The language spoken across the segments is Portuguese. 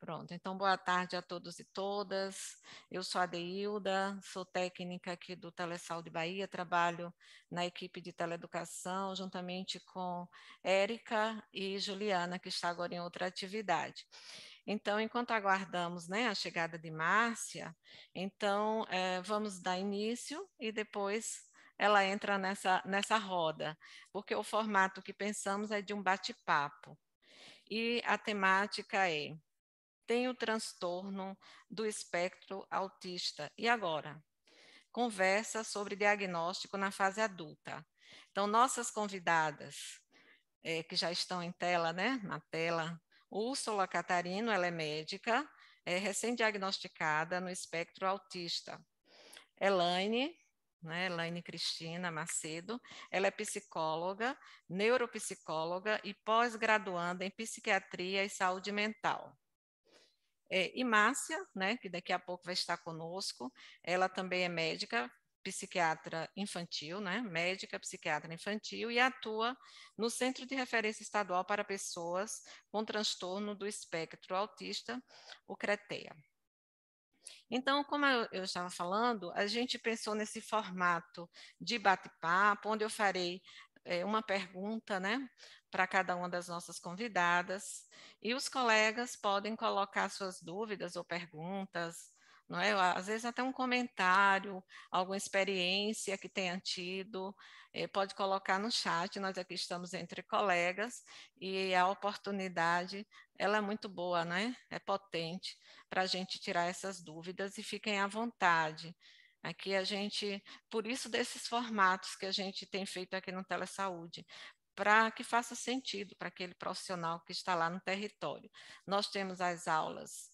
Pronto, então boa tarde a todos e todas. Eu sou a Deilda, sou técnica aqui do Telesaúde Bahia, trabalho na equipe de teleeducação, juntamente com Érica e Juliana, que está agora em outra atividade. Então, enquanto aguardamos, né, a chegada de Márcia, então vamos dar início e depois ela entra nessa roda, porque o formato que pensamos é de um bate-papo. E a temática é: tem o transtorno do espectro autista. E agora? Conversa sobre diagnóstico na fase adulta. Então, nossas convidadas, que já estão em tela, né? Na tela, Úrsula Catarino, ela é médica, é recém-diagnosticada no espectro autista. Elaine, né, Elaine Cristina Macedo, ela é psicóloga, neuropsicóloga e pós-graduanda em psiquiatria e saúde mental. E Márcia, né, que daqui a pouco vai estar conosco, ela também é médica, psiquiatra infantil, né, médica psiquiatra infantil e atua no Centro de Referência Estadual para Pessoas com Transtorno do Espectro Autista, o CRETEA. Então, como eu estava falando, a gente pensou nesse formato de bate-papo, onde eu farei uma pergunta, né, para cada uma das nossas convidadas, e os colegas podem colocar suas dúvidas ou perguntas, não é? Às vezes até um comentário, alguma experiência que tenha tido, pode colocar no chat, nós aqui estamos entre colegas, e a oportunidade, ela é muito boa, né? É potente para a gente tirar essas dúvidas e fiquem à vontade. Aqui a gente, por isso desses formatos que a gente tem feito aqui no Telesaúde, para que faça sentido para aquele profissional que está lá no território. Nós temos as aulas,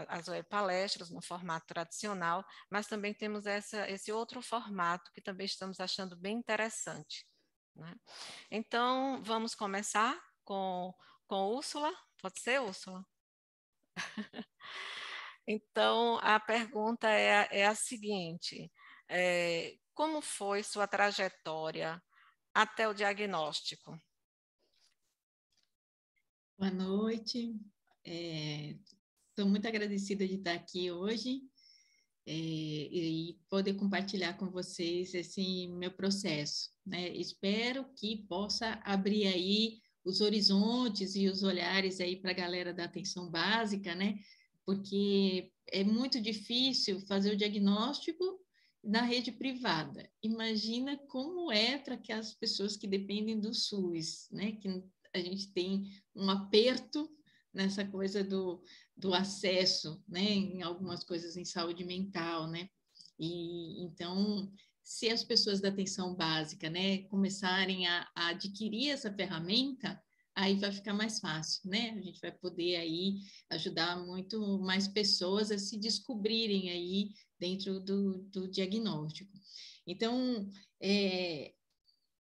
as palestras no formato tradicional, mas também temos esse outro formato que também estamos achando bem interessante, né? Então, vamos começar com Úrsula. Pode ser, Úrsula? Então, a pergunta é a seguinte: como foi sua trajetória até o diagnóstico? Boa noite, estou muito agradecida de estar aqui hoje e poder compartilhar com vocês esse meu processo, né? Espero que possa abrir aí os horizontes e os olhares aí para a galera da atenção básica, né? Porque é muito difícil fazer o diagnóstico na rede privada. Imagina como é para aquelas pessoas que dependem do SUS, né? Que a gente tem um aperto nessa coisa do acesso, né, em algumas coisas em saúde mental, né? E então, se as pessoas da atenção básica, né, começarem a adquirir essa ferramenta, aí vai ficar mais fácil, né? A gente vai poder aí ajudar muito mais pessoas a se descobrirem aí dentro do diagnóstico. Então,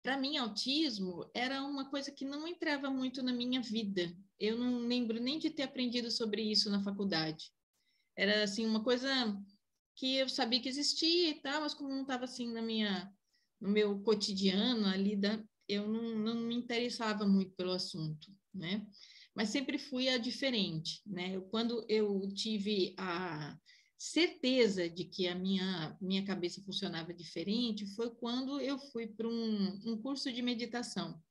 para mim, autismo era uma coisa que não entrava muito na minha vida. Eu não lembro nem de ter aprendido sobre isso na faculdade. Era assim uma coisa que eu sabia que existia e tal, mas como não estava assim no meu cotidiano ali, eu não me interessava muito pelo assunto, né? Mas sempre fui a diferente, né? Quando eu tive a certeza de que a minha cabeça funcionava diferente foi quando eu fui para um curso de meditação.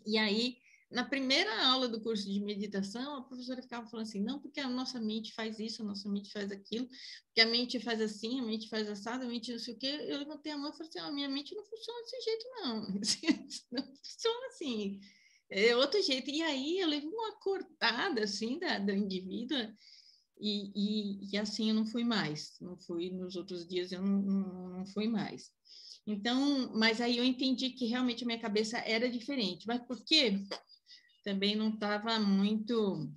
E aí, na primeira aula do curso de meditação, a professora ficava falando assim, não, porque a nossa mente faz isso, a nossa mente faz aquilo, porque a mente faz assim, a mente faz assado, a mente não sei o quê. Eu levantei a mão e falei assim, a minha mente não funciona desse jeito, não. Não funciona assim. É outro jeito. E aí eu levei uma cortada, assim, da indivídua, e assim eu não fui mais. Não fui, nos outros dias eu não fui mais. Então, mas aí eu entendi que realmente a minha cabeça era diferente. Mas por quê? Também não estava muito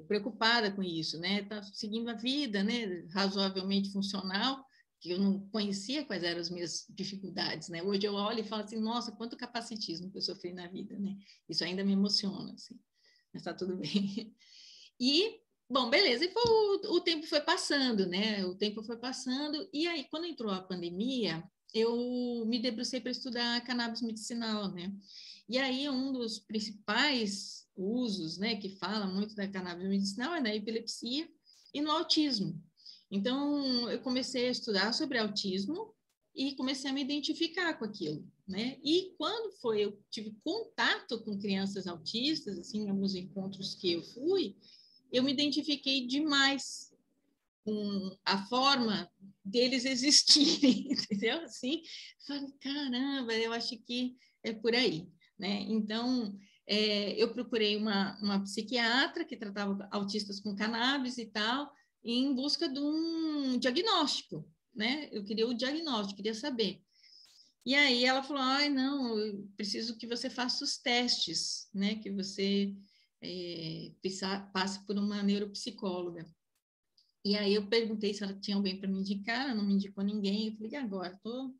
preocupada com isso, né? Estava seguindo a vida, né? Razoavelmente funcional, que eu não conhecia quais eram as minhas dificuldades, né? Hoje eu olho e falo assim, nossa, quanto capacitismo que eu sofri na vida, né? Isso ainda me emociona, assim. Mas está tudo bem. E, bom, beleza. E o tempo foi passando, né? O tempo foi passando. E aí, quando entrou a pandemia, eu me debrucei para estudar cannabis medicinal, né? E aí, um dos principais usos, né, que fala muito da cannabis medicinal é na epilepsia e no autismo. Então, eu comecei a estudar sobre autismo e comecei a me identificar com aquilo, né? E quando eu tive contato com crianças autistas, assim, em alguns encontros que eu fui, eu me identifiquei demais com a forma deles existirem, entendeu? Assim, falei, caramba, eu acho que é por aí, né? Então, eu procurei uma psiquiatra que tratava autistas com cannabis e tal, em busca de um diagnóstico, né? Eu queria o diagnóstico, queria saber. E aí ela falou, ai, não, eu preciso que você faça os testes, né? Que você passe por uma neuropsicóloga. E aí eu perguntei se ela tinha alguém para me indicar, ela não me indicou ninguém. Eu falei, e agora? Estou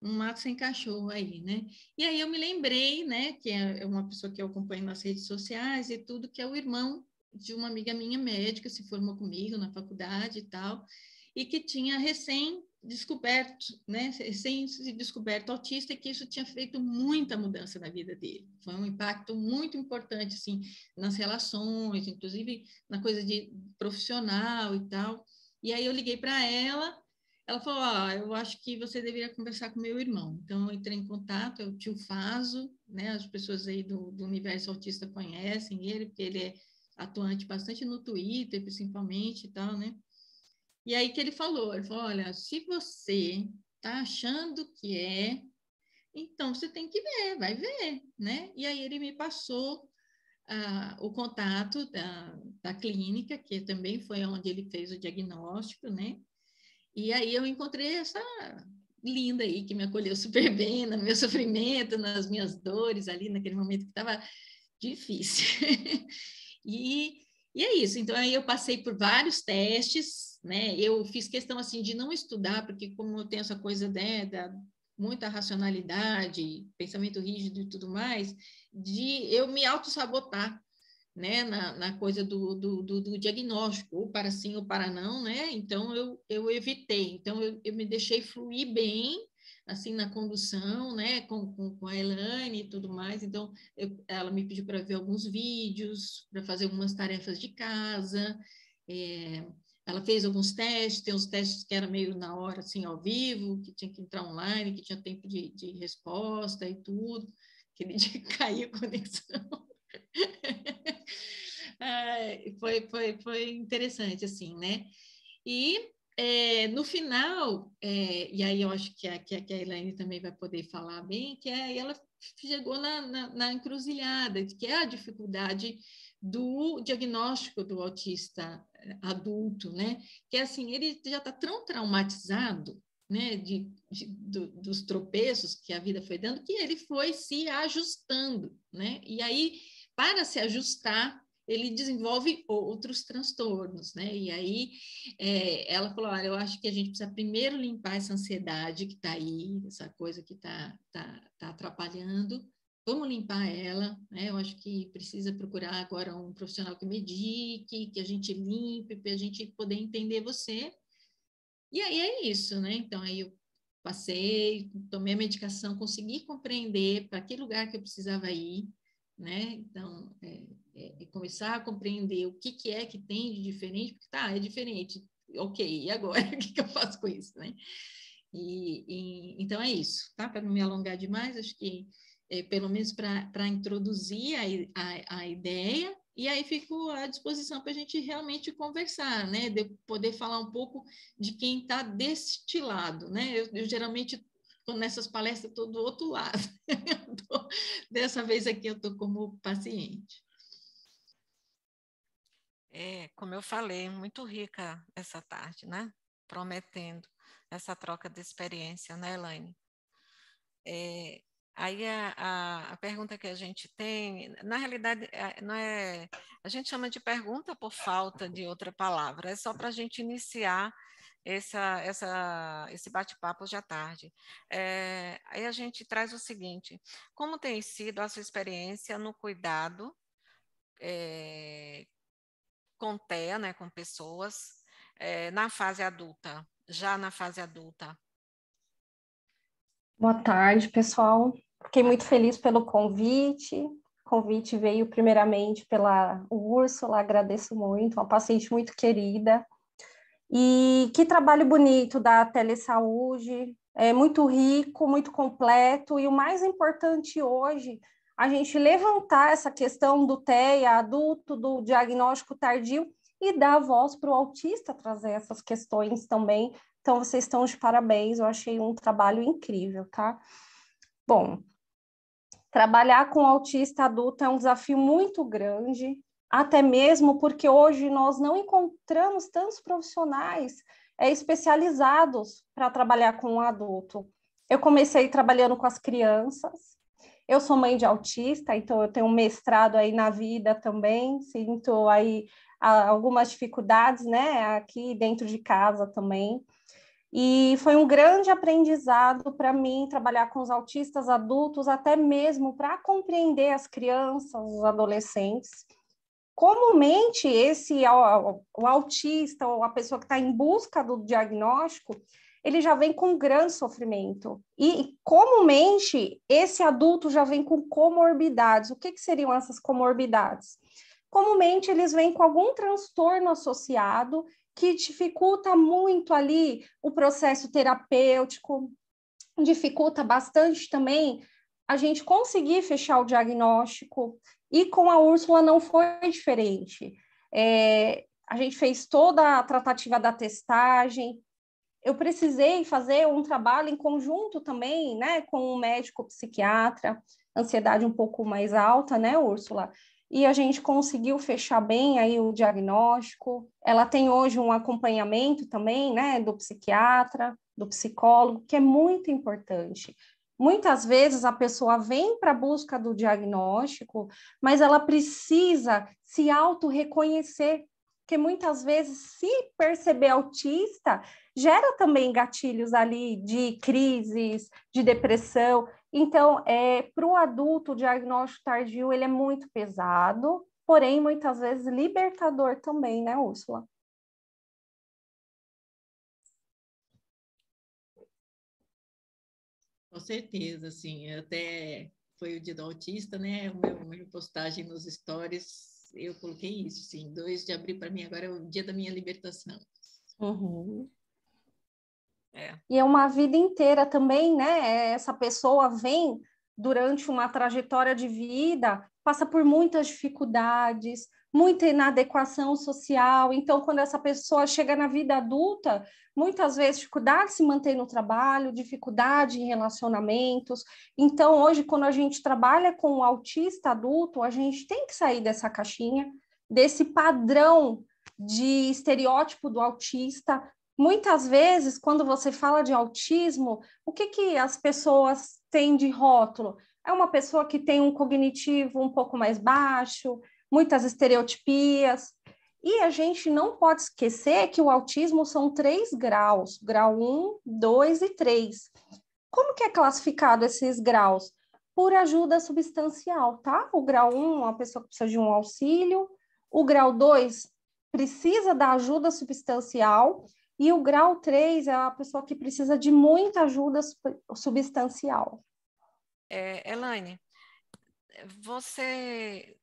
um mato sem cachorro aí, né? E aí eu me lembrei, né, que é uma pessoa que eu acompanho nas redes sociais e tudo, que é o irmão de uma amiga minha médica, se formou comigo na faculdade e tal, e que tinha recém-descoberto, né, recém-descoberto autista, e que isso tinha feito muita mudança na vida dele. Foi um impacto muito importante, assim, nas relações, inclusive na coisa de profissional e tal. E aí eu liguei para ela falou, eu acho que você deveria conversar com meu irmão. Então, eu entrei em contato, é o tio Faso, né? As pessoas aí do universo autista conhecem ele, porque ele é atuante bastante no Twitter, principalmente, e tal, né? E aí que ele falou, olha, se você tá achando que então você tem que ver, vai ver, né? E aí ele me passou o contato da clínica, que também foi onde ele fez o diagnóstico, né? E aí eu encontrei essa linda aí, que me acolheu super bem no meu sofrimento, nas minhas dores ali, naquele momento que estava difícil. e, e é isso. Então, aí eu passei por vários testes, né? Eu fiz questão, assim, de não estudar, porque como eu tenho essa coisa, né, da muita racionalidade, pensamento rígido e tudo mais, de eu me auto-sabotar, né, na coisa do diagnóstico, ou para sim ou para não, né? Então eu evitei, então eu me deixei fluir bem, assim, na condução, né, com a Elaine e tudo mais. Então ela me pediu para ver alguns vídeos, para fazer algumas tarefas de casa. Ela fez alguns testes, tem uns testes que era meio na hora, assim, ao vivo, que tinha que entrar online, que tinha tempo de resposta e tudo. Aquele dia caiu a conexão. Foi interessante, assim, né? E no final, e aí eu acho que a Elaine também vai poder falar bem, que ela chegou na encruzilhada, que é a dificuldade do diagnóstico do autista adulto, né? Que é assim, ele já está tão traumatizado, né, dos tropeços que a vida foi dando, que ele foi se ajustando, né? E aí, para se ajustar, ele desenvolve outros transtornos, né? E aí ela falou, olha, eu acho que a gente precisa primeiro limpar essa ansiedade que está aí, essa coisa que está atrapalhando, vamos limpar ela, né? Eu acho que precisa procurar agora um profissional que medique, que a gente limpe, para a gente poder entender você. E aí é isso, né? Então, aí eu passei, tomei a medicação, consegui compreender para que lugar que eu precisava ir, né? Então, começar a compreender o que é que tem de diferente, porque é diferente, ok, e agora? O que eu faço com isso, né? Então é isso, tá? Para não me alongar demais, acho que pelo menos para introduzir a ideia, e aí fico à disposição para a gente realmente conversar, né? De poder falar um pouco de quem está deste lado, né? Eu geralmente, nessas palestras, estou do outro lado. Dessa vez aqui eu estou como paciente. Como eu falei, muito rica essa tarde, né? Prometendo essa troca de experiência, né, Elaine? Aí a pergunta que a gente tem, na realidade, não é, a gente chama de pergunta por falta de outra palavra, é só para a gente iniciar esse bate-papo hoje à tarde. Aí a gente traz o seguinte: como tem sido a sua experiência no cuidado com TEA, né, com pessoas, na fase adulta, já na fase adulta? Boa tarde, pessoal. Fiquei muito feliz pelo convite. O convite veio primeiramente pela Úrsula, agradeço muito, uma paciente muito querida. E que trabalho bonito da Telesaúde, é muito rico, muito completo, e o mais importante hoje, a gente levantar essa questão do TEA adulto, do diagnóstico tardio, e dar voz para o autista trazer essas questões também. Então, vocês estão de parabéns, eu achei um trabalho incrível, tá? Bom, trabalhar com autista adulto é um desafio muito grande, até mesmo porque hoje nós não encontramos tantos profissionais especializados para trabalhar com o adulto. Eu comecei trabalhando com as crianças, eu sou mãe de autista, então eu tenho um mestrado aí na vida também, sinto aí algumas dificuldades, né, aqui dentro de casa também. E foi um grande aprendizado para mim trabalhar com os autistas adultos, até mesmo para compreender as crianças, os adolescentes. Comumente, o autista ou a pessoa que está em busca do diagnóstico, ele já vem com grande sofrimento. E, comumente, esse adulto já vem com comorbidades. O que seriam essas comorbidades? Comumente, eles vêm com algum transtorno associado que dificulta muito ali o processo terapêutico, dificulta bastante também a gente conseguir fechar o diagnóstico, e com a Úrsula não foi diferente. A gente fez toda a tratativa da testagem, eu precisei fazer um trabalho em conjunto também, né, com um médico psiquiatra, ansiedade um pouco mais alta, né, Úrsula? E a gente conseguiu fechar bem aí o diagnóstico. Ela tem hoje um acompanhamento também, né, do psiquiatra, do psicólogo, que é muito importante. Muitas vezes a pessoa vem para a busca do diagnóstico, mas ela precisa se auto-reconhecer, porque muitas vezes, se perceber autista, gera também gatilhos ali de crises, de depressão. Então, para o adulto, o diagnóstico tardio ele é muito pesado, porém, muitas vezes, libertador também, né, Úrsula? Com certeza, assim, até foi o dia do autista, né? Minha postagem nos stories, eu coloquei isso, sim, 2 de abril para mim agora é o dia da minha libertação. Uhum. E é uma vida inteira também, né? Essa pessoa vem durante uma trajetória de vida, passa por muitas dificuldades, muita inadequação social. Então, quando essa pessoa chega na vida adulta, muitas vezes dificuldade de se manter no trabalho, dificuldade em relacionamentos. Então, hoje, quando a gente trabalha com o autista adulto, a gente tem que sair dessa caixinha, desse padrão de estereótipo do autista. Muitas vezes, quando você fala de autismo, o que as pessoas têm de rótulo? É uma pessoa que tem um cognitivo um pouco mais baixo, muitas estereotipias. E a gente não pode esquecer que o autismo são 3 graus, grau 1, 2 e 3. Como que é classificado esses graus? Por ajuda substancial, tá? O grau 1, a pessoa que precisa de um auxílio. O grau 2 precisa da ajuda substancial. E o grau 3 é a pessoa que precisa de muita ajuda substancial. Elaine, você,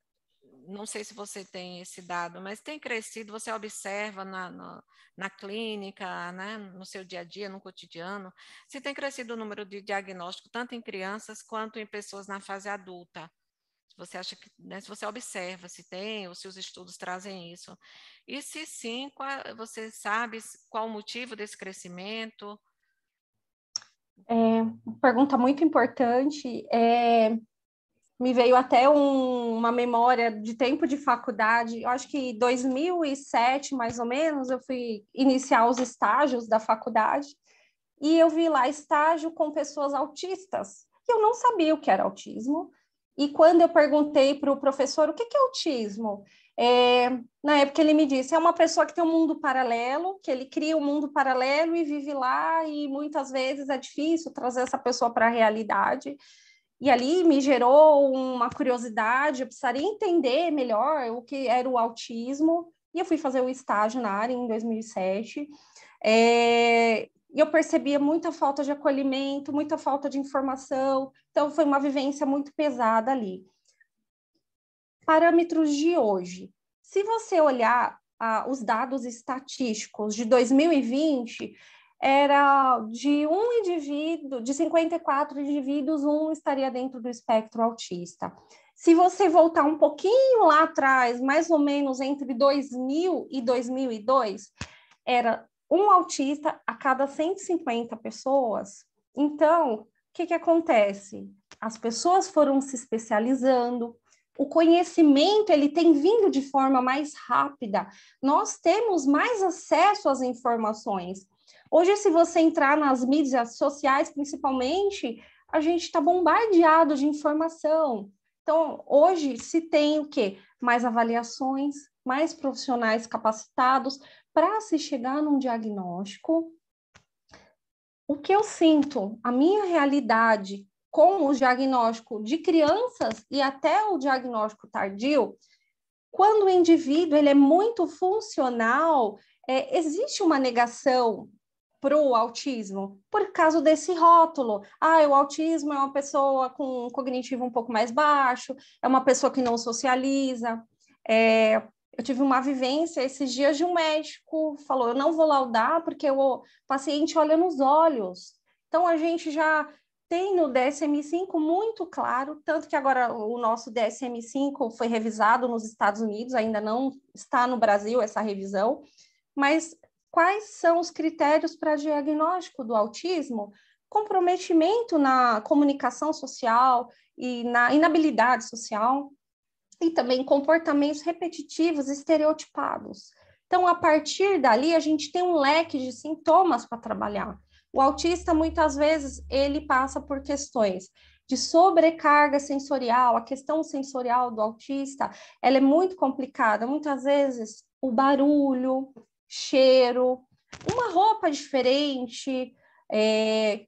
não sei se você tem esse dado, mas tem crescido, você observa na clínica, né, no seu dia a dia, no cotidiano, se tem crescido o número de diagnóstico, tanto em crianças quanto em pessoas na fase adulta. Você acha que, né, se você observa se tem, ou se os estudos trazem isso. E se sim, você sabe qual o motivo desse crescimento? Pergunta muito importante. Me veio até uma memória de tempo de faculdade. Eu acho que em 2007, mais ou menos, eu fui iniciar os estágios da faculdade e eu vi lá estágio com pessoas autistas. Eu não sabia o que era autismo. E quando eu perguntei para o professor o que é autismo, na época ele me disse, é uma pessoa que tem um mundo paralelo, que ele cria um mundo paralelo e vive lá, e muitas vezes é difícil trazer essa pessoa para a realidade. E ali me gerou uma curiosidade, eu precisaria entender melhor o que era o autismo, e eu fui fazer o estágio na área em 2007. E eu percebia muita falta de acolhimento, muita falta de informação, então foi uma vivência muito pesada ali. parâmetros de hoje. Se você olhar os dados estatísticos de 2020, era de um indivíduo, de 54 indivíduos, um estaria dentro do espectro autista. Se você voltar um pouquinho lá atrás, mais ou menos entre 2000 e 2002, era um autista a cada 150 pessoas. Então, o que acontece? As pessoas foram se especializando, o conhecimento ele tem vindo de forma mais rápida, nós temos mais acesso às informações. Hoje, se você entrar nas mídias sociais, principalmente, a gente está bombardeado de informação. Então, hoje se tem o quê? Mais avaliações, mais profissionais capacitados para se chegar num diagnóstico. O que eu sinto, a minha realidade com o diagnóstico de crianças e até o diagnóstico tardio, quando o indivíduo ele é muito funcional, existe uma negação para o autismo, por causa desse rótulo. O autismo é uma pessoa com um cognitivo um pouco mais baixo, é uma pessoa que não socializa. Eu tive uma vivência esses dias de um médico, falou, eu não vou laudar porque o paciente olha nos olhos. Então, a gente já tem no DSM-5 muito claro, tanto que agora o nosso DSM-5 foi revisado nos Estados Unidos, ainda não está no Brasil essa revisão, mas quais são os critérios para diagnóstico do autismo? Comprometimento na comunicação social e na inabilidade social, e também comportamentos repetitivos, estereotipados. Então, a partir dali, a gente tem um leque de sintomas para trabalhar. O autista, muitas vezes, ele passa por questões de sobrecarga sensorial. A questão sensorial do autista, ela é muito complicada. Muitas vezes, o barulho, cheiro, uma roupa diferente,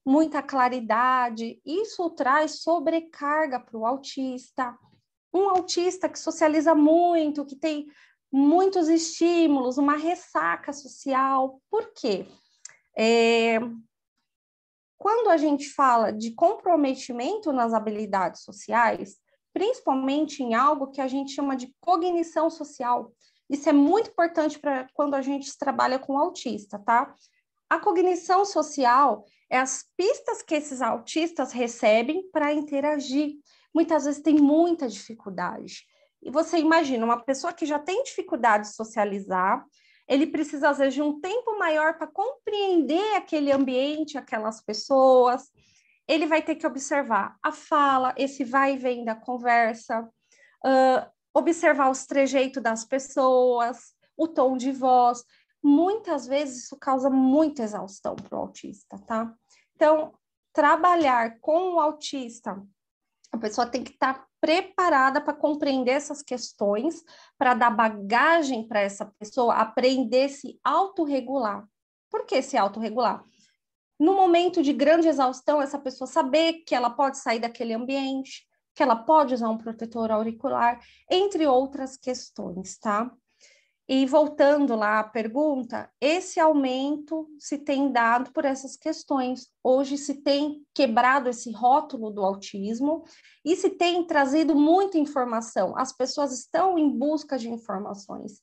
muita claridade, isso traz sobrecarga para o autista. Um autista que socializa muito, que tem muitos estímulos, uma ressaca social. Por quê? Quando a gente fala de comprometimento nas habilidades sociais, principalmente em algo que a gente chama de cognição social, isso é muito importante para quando a gente trabalha com autista, tá? A cognição social é as pistas que esses autistas recebem para interagir. Muitas vezes tem muita dificuldade. E você imagina, uma pessoa que já tem dificuldade de socializar, ele precisa, às vezes, de um tempo maior para compreender aquele ambiente, aquelas pessoas. Ele vai ter que observar a fala, esse vai e vem da conversa, observar os trejeitos das pessoas, o tom de voz. Muitas vezes isso causa muita exaustão para o autista, tá? Então, trabalhar com o autista, a pessoa tem que estar preparada para compreender essas questões, para dar bagagem para essa pessoa aprender a se autorregular. Por que se autorregular? No momento de grande exaustão, essa pessoa saber que ela pode sair daquele ambiente, que ela pode usar um protetor auricular, entre outras questões, tá? E voltando lá à pergunta, esse aumento se tem dado por essas questões. Hoje se tem quebrado esse rótulo do autismo e se tem trazido muita informação. As pessoas estão em busca de informações.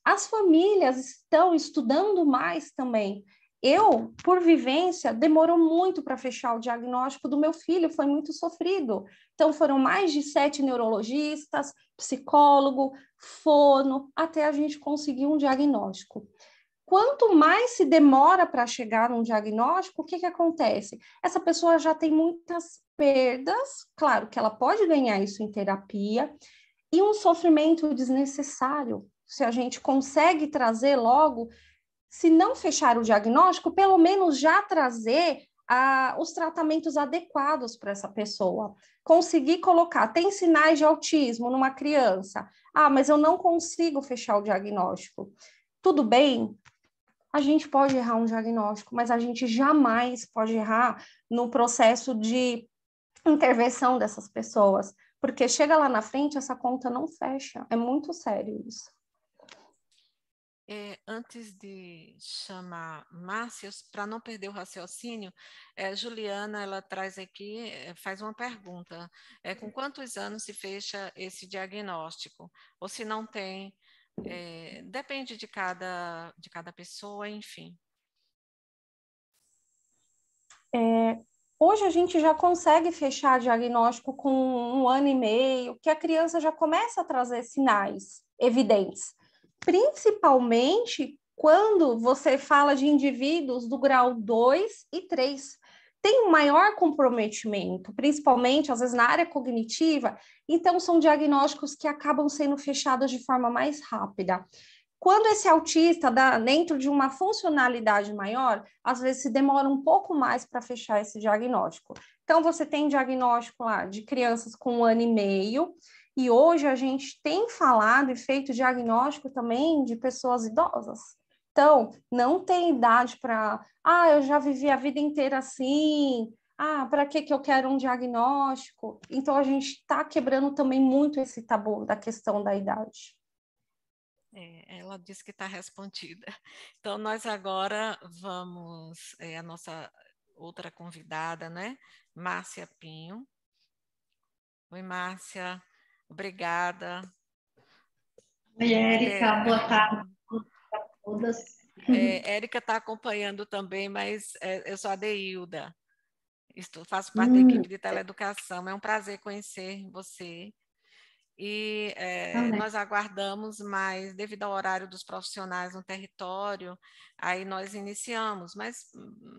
As famílias estão estudando mais também. Eu, por vivência, demorou muito para fechar o diagnóstico do meu filho, foi muito sofrido. Então, foram mais de 7 neurologistas, psicólogo, fono, até a gente conseguir um diagnóstico. Quanto mais se demora para chegar num diagnóstico, o que acontece? Essa pessoa já tem muitas perdas, claro que ela pode ganhar isso em terapia, e um sofrimento desnecessário. Se a gente consegue trazer logo, se não fechar o diagnóstico, pelo menos já trazer os tratamentos adequados para essa pessoa. Conseguir colocar, tem sinais de autismo numa criança. Mas eu não consigo fechar o diagnóstico. Tudo bem, a gente pode errar um diagnóstico, mas a gente jamais pode errar no processo de intervenção dessas pessoas, porque chega lá na frente, essa conta não fecha. É muito sério isso. Antes de chamar Márcia, para não perder o raciocínio, Juliana, ela traz aqui, faz uma pergunta. Com quantos anos se fecha esse diagnóstico? Ou se não tem, depende de cada pessoa, enfim. Hoje a gente já consegue fechar diagnóstico com 1 ano e meio, que a criança já começa a trazer sinais evidentes. Principalmente quando você fala de indivíduos do grau 2 e 3. Tem um maior comprometimento, principalmente, às vezes, na área cognitiva, então são diagnósticos que acabam sendo fechados de forma mais rápida. Quando esse autista dá dentro de uma funcionalidade maior, às vezes se demora um pouco mais para fechar esse diagnóstico. Então, você tem diagnóstico lá de crianças com 1 ano e meio, e hoje a gente tem falado e feito diagnóstico também de pessoas idosas. Então, não tem idade para, eu já vivi a vida inteira assim, para que eu quero um diagnóstico? Então, a gente está quebrando também muito esse tabu da questão da idade. Ela disse que está respondida. Então, nós agora vamos, a nossa outra convidada, né? Márcia Pinho. Oi, Márcia. Obrigada. Oi, Érica. Boa tarde a todas. Érica está acompanhando também, mas eu sou a Deilda. Faço parte da equipe de teleeducação. É um prazer conhecer você. E nós aguardamos, mas devido ao horário dos profissionais no território, aí nós iniciamos, mas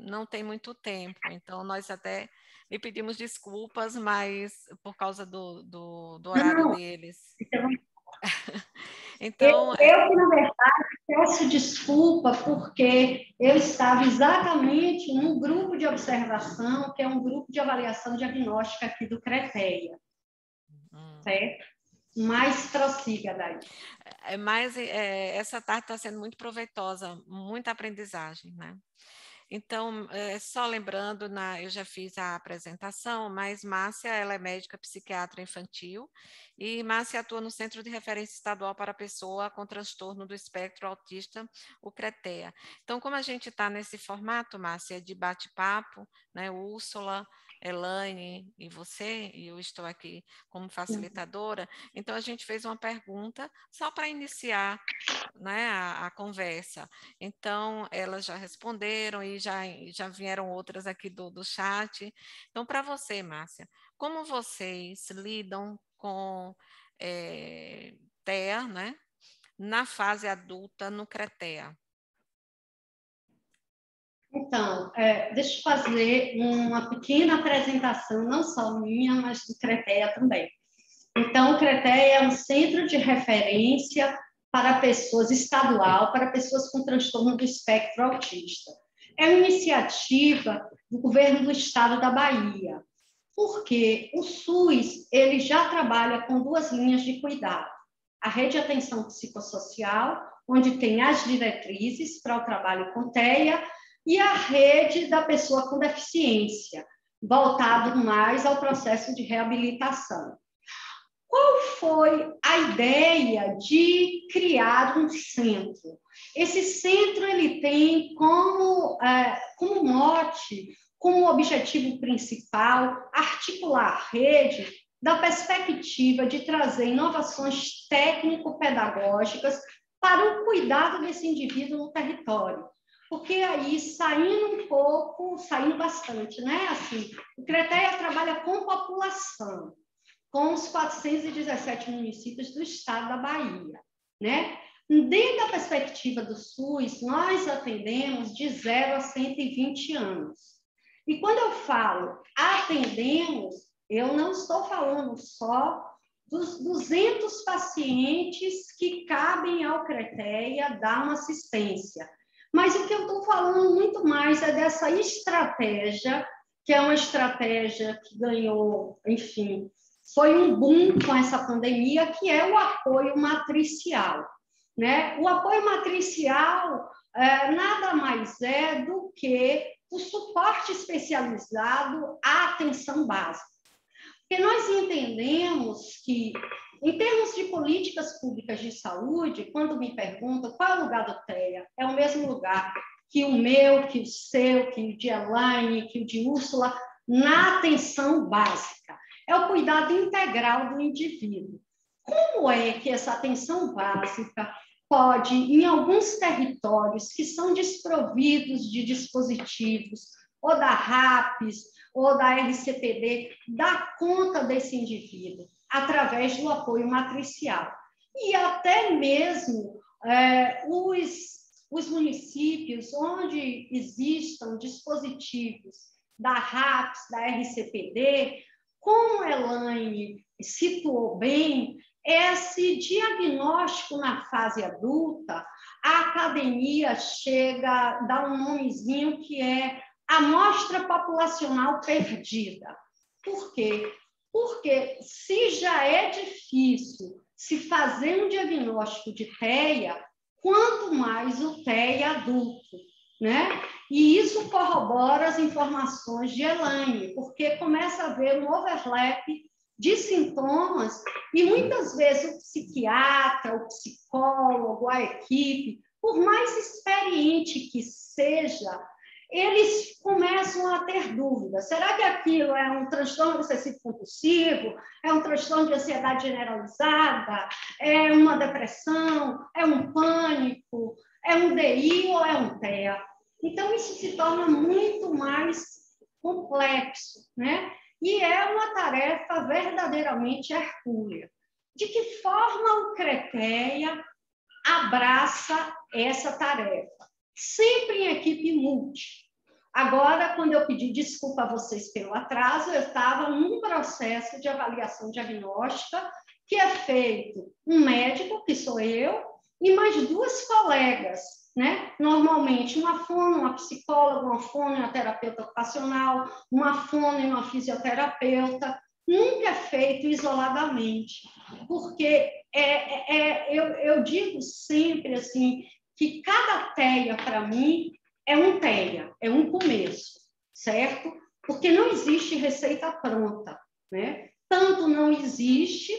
não tem muito tempo, então nós até lhe pedimos desculpas, mas por causa do horário deles. Então, eu, na verdade, peço desculpa porque eu estava exatamente num grupo de observação, que é um grupo de avaliação diagnóstica aqui do CRETEA, certo? Mas prossiga, Dai. Essa tarde está sendo muito proveitosa, muita aprendizagem, né? Então, só lembrando, eu já fiz a apresentação, mas Márcia, ela é médica psiquiatra infantil e Márcia atua no Centro de Referência Estadual para Pessoa com Transtorno do Espectro Autista, o CRETEA. Então, como a gente está nesse formato, Márcia, de bate-papo, né, Úrsula, Elaine e você, e eu estou aqui como facilitadora, então a gente fez uma pergunta só para iniciar, né, a conversa. Então, elas já responderam e já vieram outras aqui do chat. Então, para você, Márcia, como vocês lidam com TEA, né, na fase adulta no CRETEA? Então, deixa eu fazer uma pequena apresentação, não só minha, mas do CRETEA também. Então, o CRETEA é um centro de referência para pessoas estadual, para pessoas com transtorno do espectro autista. É uma iniciativa do governo do estado da Bahia, porque o SUS ele já trabalha com 2 linhas de cuidado. A rede de atenção psicossocial, onde tem as diretrizes para o trabalho com TEA, e a rede da pessoa com deficiência, voltado mais ao processo de reabilitação. Qual foi a ideia de criar um centro? Esse centro ele tem como mote, como objetivo principal, articular a rede da perspectiva de trazer inovações técnico-pedagógicas para o cuidado desse indivíduo no território. Porque aí, saindo bastante, né? Assim, o CRETEA trabalha com população, com os 417 municípios do estado da Bahia, né? Dentro da perspectiva do SUS, nós atendemos de 0 a 120 anos. E quando eu falo atendemos, eu não estou falando só dos 200 pacientes que cabem ao CRETEA dar uma assistência. Mas o que eu estou falando muito mais é dessa estratégia, que é uma estratégia que ganhou, enfim, foi um boom com essa pandemia, que é o apoio matricial, né? O apoio matricial nada mais é do que o suporte especializado à atenção básica. Porque nós entendemos que Em termos de políticas públicas de saúde, quando me perguntam qual é o lugar do TEA, é o mesmo lugar que o meu, que o seu, que o de Elaine, que o de Úrsula, na atenção básica. É o cuidado integral do indivíduo. Como é que essa atenção básica pode, em alguns territórios que são desprovidos de dispositivos, ou da RAPS, ou da RCPD, dar conta desse indivíduo, através do apoio matricial? E até mesmo os municípios onde existam dispositivos da RAPS, da RCPD, como a Elaine situou bem, esse diagnóstico na fase adulta, a academia chega, dá um nomezinho que é amostra populacional perdida. Por quê? Porque se já é difícil se fazer um diagnóstico de TEA, quanto mais o TEA adulto, né? E isso corrobora as informações de Elaine, porque começa a haver um overlap de sintomas e muitas vezes o psiquiatra, o psicólogo, a equipe, por mais experiente que seja, eles começam a ter dúvidas. Será que aquilo é um transtorno obsessivo compulsivo? É um transtorno de ansiedade generalizada? É uma depressão? É um pânico? É um DI ou é um TEA? Então, isso se torna muito mais complexo, né? E é uma tarefa verdadeiramente hercúlea. De que forma o CRETEA abraça essa tarefa? Sempre em equipe multi. Agora, quando eu pedi desculpa a vocês pelo atraso, eu estava num processo de avaliação diagnóstica que é feito um médico, que sou eu, e mais duas colegas, né? Normalmente uma fono, uma psicóloga, uma fono e uma terapeuta ocupacional, uma fono e uma fisioterapeuta. Nunca é feito isoladamente, porque eu digo sempre assim, que cada TEA, para mim, é um TEA, é um começo, certo? Porque não existe receita pronta, né? Tanto não existe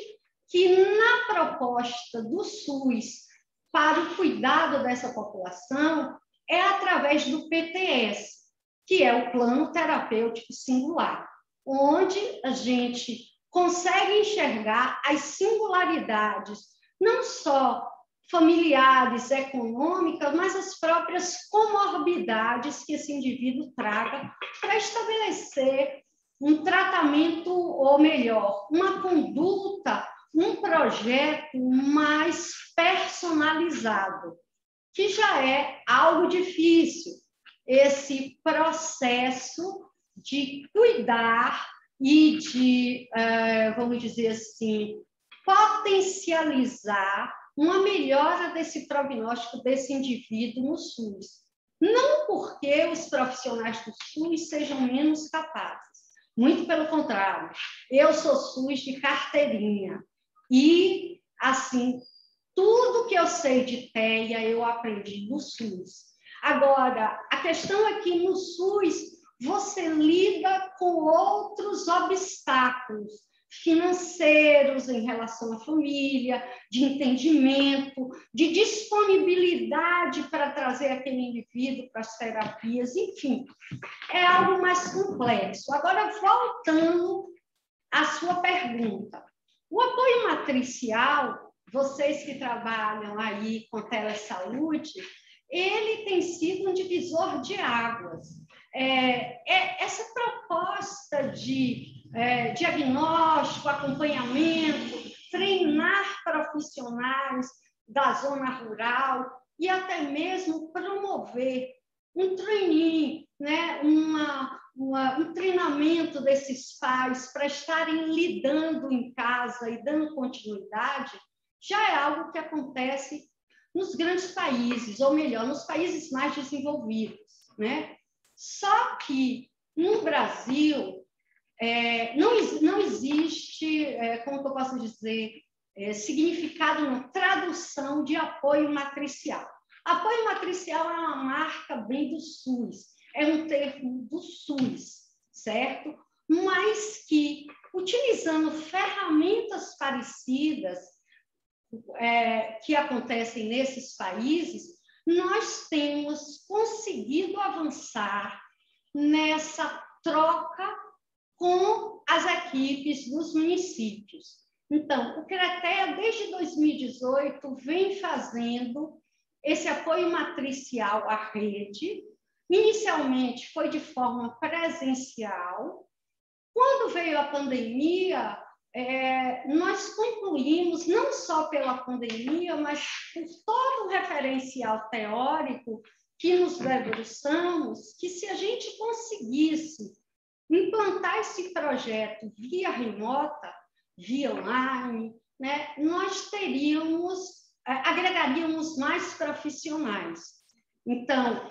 que na proposta do SUS para o cuidado dessa população é através do PTS, que é o Plano Terapêutico Singular, onde a gente consegue enxergar as singularidades, não só familiares, econômicas, mas as próprias comorbidades que esse indivíduo traga para estabelecer um tratamento, ou melhor, uma conduta, um projeto mais personalizado, que já é algo difícil, esse processo de cuidar e de, vamos dizer assim, potencializar uma melhora desse prognóstico desse indivíduo no SUS. Não porque os profissionais do SUS sejam menos capazes, muito pelo contrário. Eu sou SUS de carteirinha e, assim, tudo que eu sei de TEA eu aprendi no SUS. Agora, a questão é que no SUS você lida com outros obstáculos financeiros em relação à família, de entendimento, de disponibilidade para trazer aquele indivíduo para as terapias, enfim, é algo mais complexo. Agora, voltando à sua pergunta, o apoio matricial, vocês que trabalham aí com telesaúde, ele tem sido um divisor de águas. Essa proposta de diagnóstico, acompanhamento, treinar profissionais da zona rural e até mesmo promover um trainee, né? Um treinamento desses pais para estarem lidando em casa e dando continuidade, já é algo que acontece nos grandes países, ou melhor, nos países mais desenvolvidos, né? Só que no Brasil não existe, como que eu posso dizer, significado na tradução de apoio matricial. Apoio matricial é uma marca bem do SUS, é um termo do SUS, certo? mas que, utilizando ferramentas parecidas que acontecem nesses países, nós temos conseguido avançar nessa troca com as equipes dos municípios. Então, o CRETEA, desde 2018, vem fazendo esse apoio matricial à rede. Inicialmente, foi de forma presencial. Quando veio a pandemia, nós concluímos, não só pela pandemia, mas por todo o referencial teórico que nos debruçamos, que se a gente conseguisse implantar esse projeto via remota, via online, né, nós agregaríamos mais profissionais. Então,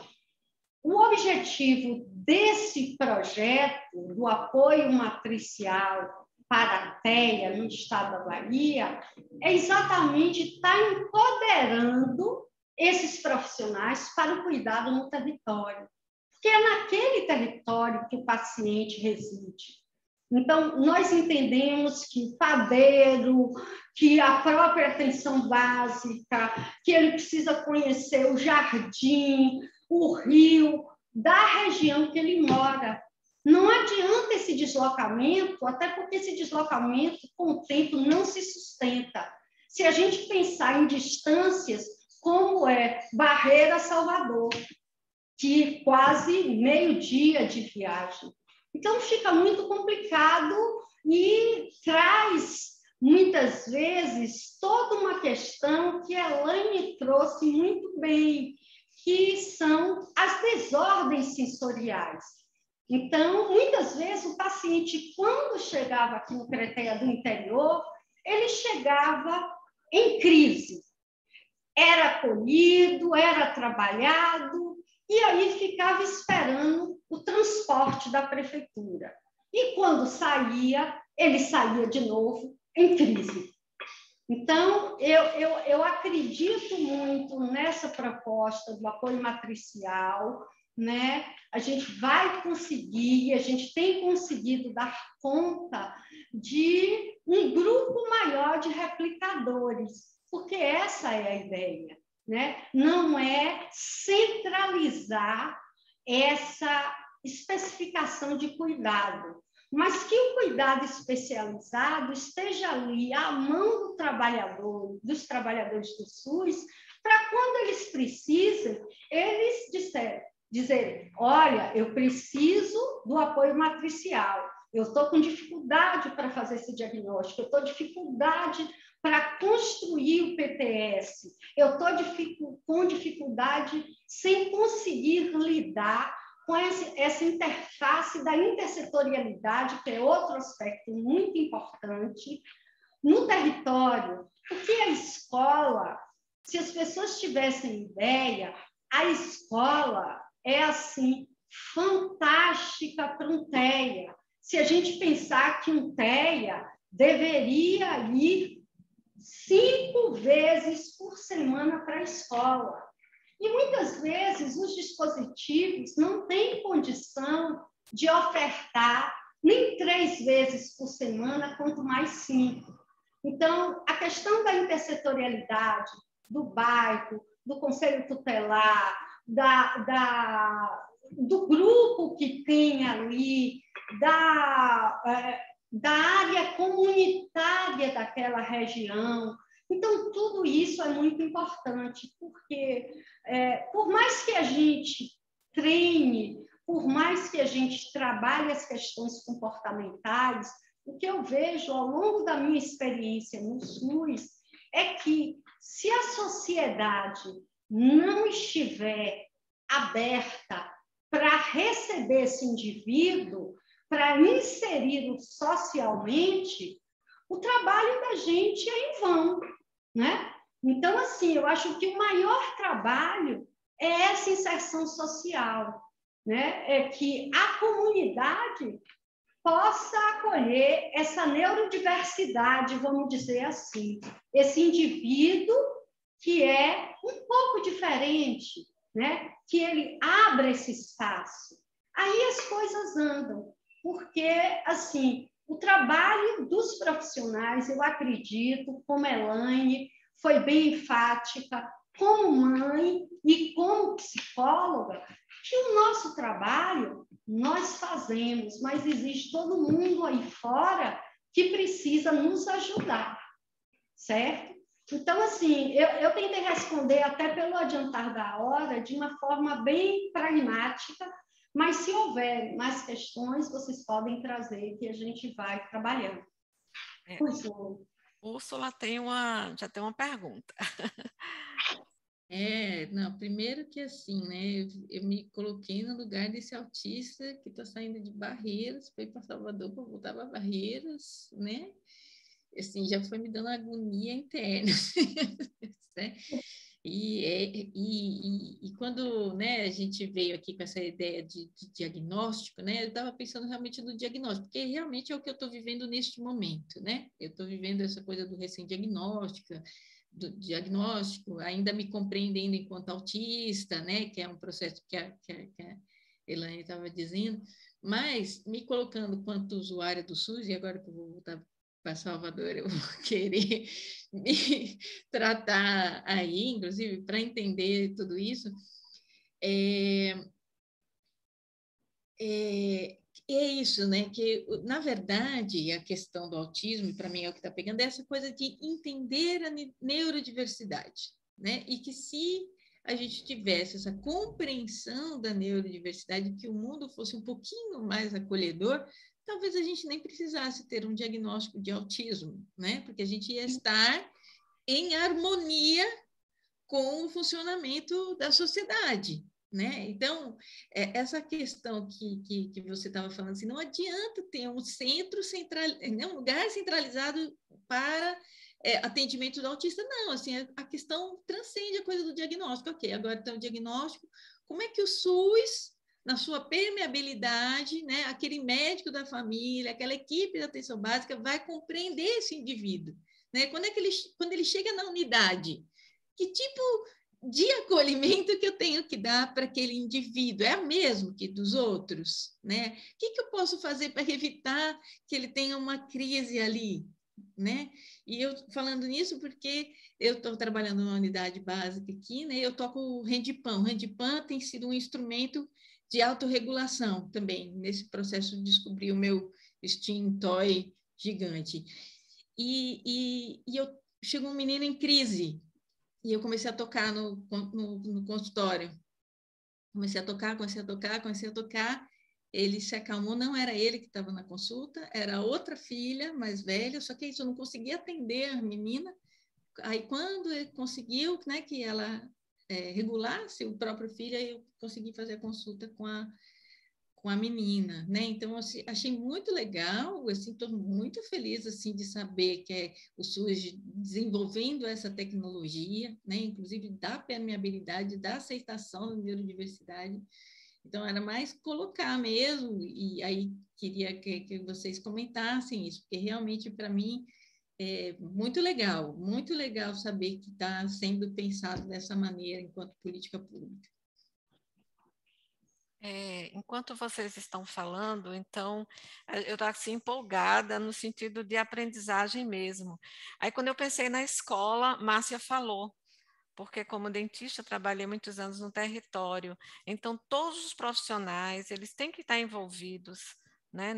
o objetivo desse projeto, do apoio matricial para a TEA no estado da Bahia, é exatamente estar empoderando esses profissionais para o cuidado no território, porque é naquele território que o paciente reside. Então, nós entendemos que o padeiro, que a própria atenção básica, que ele precisa conhecer o jardim, o rio da região que ele mora. Não adianta esse deslocamento, até porque esse deslocamento, com o tempo, não se sustenta. Se a gente pensar em distâncias, como é Barreira a Salvador, que quase meio-dia de viagem. Então, fica muito complicado e traz, muitas vezes, toda uma questão que a Elaine trouxe muito bem, que são as desordens sensoriais. Então, muitas vezes, o paciente, quando chegava aqui no CRETEA do interior, ele chegava em crise. Era acolhido, era trabalhado, e aí ficava esperando o transporte da prefeitura. E quando saía, ele saía de novo em crise. Então, eu acredito muito nessa proposta do apoio matricial, né? A gente vai conseguir, a gente tem conseguido dar conta de um grupo maior de replicadores, porque essa é a ideia, né? Não é centralizar essa especificação de cuidado, mas que o cuidado especializado esteja ali à mão do trabalhador, dos trabalhadores do SUS, para quando eles precisem, eles dizerem, olha, eu preciso do apoio matricial, eu estou com dificuldade para fazer esse diagnóstico, eu estou com dificuldade para construir o PTS, eu estou com dificuldade sem conseguir lidar com essa interface da intersetorialidade, que é outro aspecto muito importante, no território. Porque a escola, se as pessoas tivessem ideia, a escola é, assim, fantástica para um TEA. Se a gente pensar que um TEA deveria ir 5 vezes por semana para a escola. E muitas vezes os dispositivos não têm condição de ofertar nem 3 vezes por semana, quanto mais 5. Então, a questão da intersetorialidade, do bairro, do conselho tutelar, do grupo que tem ali, da área comunitária daquela região. Então, tudo isso é muito importante, porque por mais que a gente treine, por mais que a gente trabalhe as questões comportamentais, o que eu vejo ao longo da minha experiência no SUS é que, se a sociedade não estiver aberta para receber esse indivíduo, para inseri-lo socialmente, o trabalho da gente é em vão, né? Então, assim, eu acho que o maior trabalho é essa inserção social, né? É que a comunidade possa acolher essa neurodiversidade, vamos dizer assim, esse indivíduo que é um pouco diferente, né? Que ele abra esse espaço. Aí as coisas andam. porque, assim, o trabalho dos profissionais, eu acredito, como Elaine, foi bem enfática, como mãe e como psicóloga, que o nosso trabalho nós fazemos, mas existe todo mundo aí fora que precisa nos ajudar, certo? Então, assim, eu tentei responder até pelo adiantar da hora de uma forma bem pragmática, mas se houver mais questões, vocês podem trazer que a gente vai trabalhando. Pois não. Úrsula já tem uma pergunta. Não, primeiro que assim, né, eu me coloquei no lugar desse autista que está saindo de Barreiras, foi para Salvador para voltar para Barreiras, né, assim, já foi me dando agonia interna, né? E quando, né, a gente veio aqui com essa ideia de diagnóstico, né, eu estava pensando realmente no diagnóstico, porque realmente é o que eu estou vivendo neste momento, né? Eu estou vivendo essa coisa do recém-diagnóstico, ainda me compreendendo enquanto autista, né, que é um processo que a Elaine estava dizendo, mas me colocando quanto usuária do SUS, e agora que eu vou voltar para Salvador, eu vou querer me tratar aí, inclusive, para entender tudo isso, é isso, né? Que, na verdade, a questão do autismo, para mim é o que está pegando, é essa coisa de entender a neurodiversidade, né? E que se a gente tivesse essa compreensão da neurodiversidade, que o mundo fosse um pouquinho mais acolhedor, talvez a gente nem precisasse ter um diagnóstico de autismo, né? Porque a gente ia estar em harmonia com o funcionamento da sociedade, né? Então, essa questão que você estava falando, assim, não adianta ter um centro central, um lugar centralizado para atendimento do autista, não, assim, a questão transcende a coisa do diagnóstico, ok, agora tem o diagnóstico, como é que o SUS, na sua permeabilidade, né, aquele médico da família, aquela equipe da atenção básica vai compreender esse indivíduo, né? Quando ele chega na unidade, que tipo de acolhimento que eu tenho que dar para aquele indivíduo? É o mesmo que dos outros, né? O que eu posso fazer para evitar que ele tenha uma crise ali, né? E eu falando nisso porque eu estou trabalhando numa unidade básica aqui, né? Eu toco o handpan. O handpan tem sido um instrumento de autorregulação também, nesse processo de descobrir o meu Steam Toy gigante. E chegou um menino em crise, e eu comecei a tocar no consultório. Comecei a tocar. Ele se acalmou, não era ele que estava na consulta, era outra filha mais velha, só que isso eu não conseguia atender a menina. Aí, quando ele conseguiu, né, que ela regulasse o próprio filho, aí eu consegui fazer a consulta com a menina, né? Então, assim, achei muito legal, assim, estou muito feliz, assim, de saber que o SUS desenvolvendo essa tecnologia, né? Inclusive da permeabilidade, da aceitação da neurodiversidade. Então, era mais colocar mesmo, e aí queria que vocês comentassem isso, porque realmente, para mim, é muito legal saber que está sendo pensado dessa maneira enquanto política pública. Enquanto vocês estão falando, então, eu estou assim empolgada no sentido de aprendizagem mesmo. Aí, quando eu pensei na escola, Márcia falou, porque como dentista trabalhei muitos anos no território, então todos os profissionais, eles têm que estar envolvidos, né,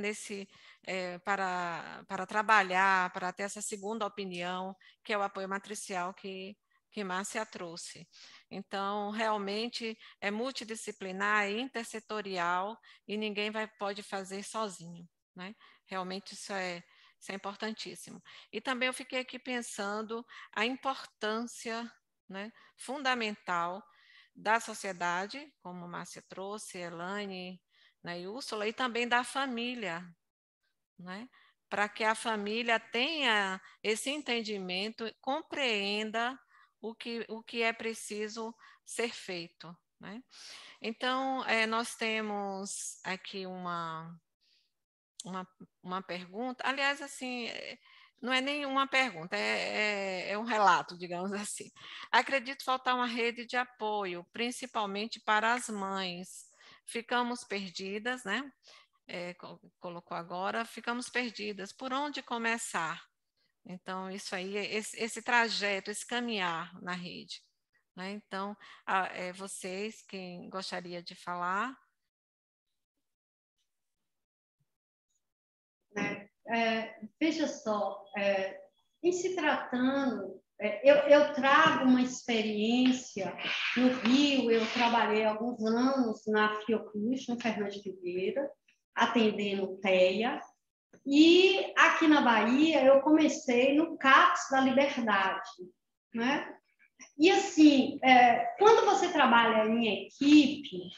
para trabalhar, para ter essa segunda opinião, que é o apoio matricial que Márcia trouxe. Então, realmente é multidisciplinar, é intersetorial e ninguém pode fazer sozinho, né? Realmente isso é importantíssimo. E também eu fiquei aqui pensando a importância, né, fundamental da sociedade, como Márcia trouxe, Elaine, né, e Úrsula, e também da família, né, para que a família tenha esse entendimento, compreenda o que é preciso ser feito, né? Então, nós temos aqui uma pergunta, aliás, assim, não é nenhuma pergunta, é um relato, digamos assim. Acredito faltar uma rede de apoio, principalmente para as mães. Ficamos perdidas, né? colocou agora, ficamos perdidas. Por onde começar? Então, isso aí, esse trajeto, esse caminhar na rede. Né? Então, vocês, quem gostaria de falar? Veja só, em se tratando, eu trago uma experiência no Rio, eu trabalhei alguns anos na Fiocruz, no Fernando de Oliveira, atendendo TEA, e aqui na Bahia eu comecei no CAPS da Liberdade, né? E assim, quando você trabalha em equipe,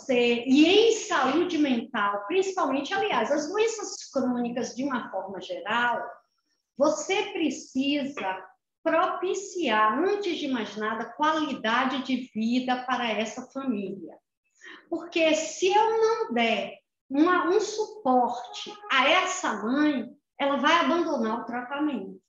e em saúde mental, principalmente, aliás, as doenças crônicas de uma forma geral, você precisa propiciar, antes de mais nada, qualidade de vida para essa família. Porque se eu não der um suporte a essa mãe, ela vai abandonar o tratamento.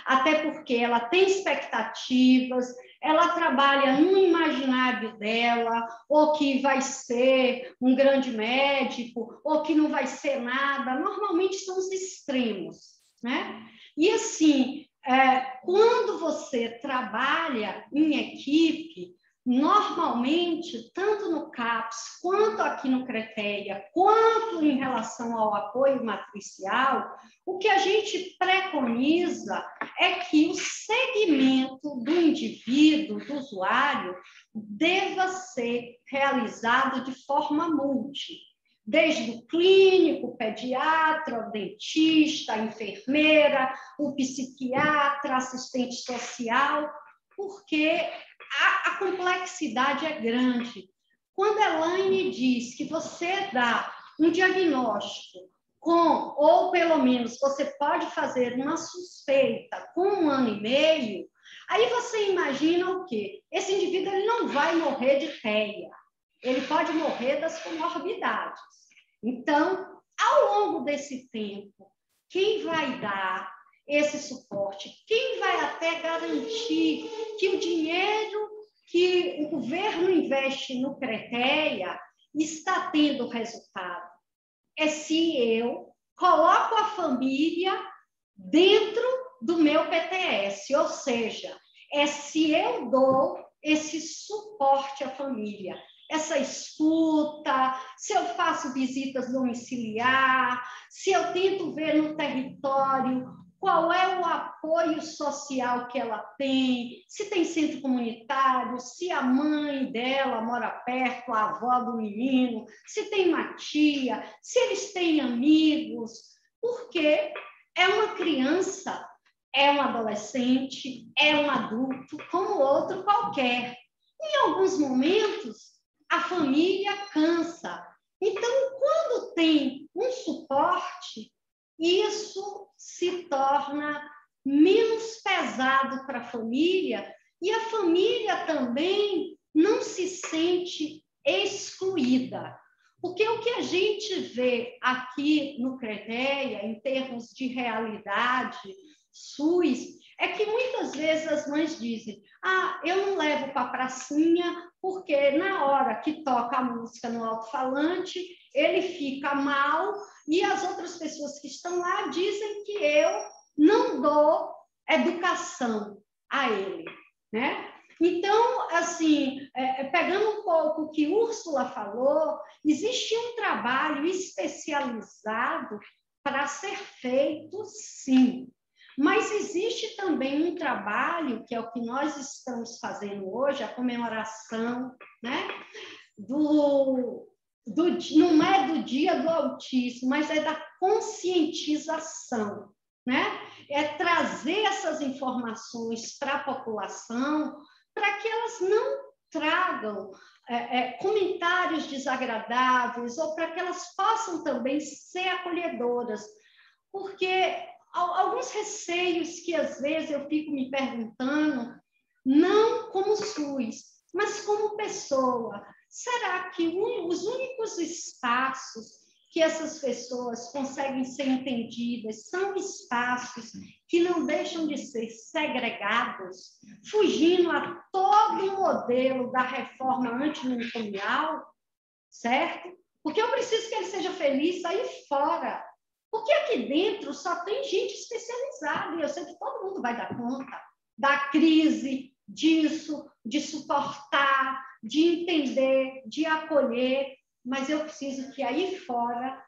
Até porque ela tem expectativas, ela trabalha no imaginário dela, ou que vai ser um grande médico, ou que não vai ser nada. Normalmente são os extremos, né? E assim, quando você trabalha em equipe, normalmente, tanto no CAPS, quanto aqui no CRETEA, quanto em relação ao apoio matricial, o que a gente preconiza é que o segmento do indivíduo, do usuário, deva ser realizado de forma multi, desde o clínico, o pediatra, o dentista, a enfermeira, o psiquiatra, assistente social, porque a complexidade é grande. Quando a Elaine diz que você dá um diagnóstico ou pelo menos você pode fazer uma suspeita com 1 ano e meio, aí você imagina o quê? Esse indivíduo ele não vai morrer de TEA, ele pode morrer das comorbidades. Então, ao longo desse tempo, quem vai dar esse suporte? Quem vai até garantir que o dinheiro que o governo investe no CRETEA está tendo resultado? É se eu coloco a família dentro do meu PTS, ou seja, é se eu dou esse suporte à família, essa escuta, se eu faço visitas domiciliar, se eu tento ver no território qual é o apoio social que ela tem, se tem centro comunitário, se a mãe dela mora perto, a avó do menino, se tem uma tia, se eles têm amigos, porque é uma criança, é um adolescente, é um adulto, como outro qualquer. Em alguns momentos, a família cansa. Então, quando tem um suporte, isso se torna menos pesado para a família e a família também não se sente excluída. Porque o que a gente vê aqui no CRETEA, em termos de realidade, SUS, é que muitas vezes as mães dizem: eu não levo para a pracinha porque na hora que toca a música no alto-falante, ele fica mal e as outras pessoas que estão lá dizem que eu não dou educação a ele, né? Então, assim, pegando um pouco o que Úrsula falou, existe um trabalho especializado para ser feito, sim. Mas existe também um trabalho, que é o que nós estamos fazendo hoje, a comemoração, né? Não é do Dia do Autismo, mas é da conscientização, né? É trazer essas informações para a população, para que elas não tragam comentários desagradáveis, ou para que elas possam também ser acolhedoras, porque alguns receios que às vezes eu fico me perguntando, não como SUS, mas como pessoa. Será que os únicos espaços que essas pessoas conseguem ser entendidas são espaços que não deixam de ser segregados, fugindo a todo o modelo da reforma antimanicomial, certo? Porque eu preciso que ele seja feliz aí fora. Porque aqui dentro só tem gente especializada, e eu sei que todo mundo vai dar conta da crise, disso, de suportar, de entender, de acolher, mas eu preciso que aí fora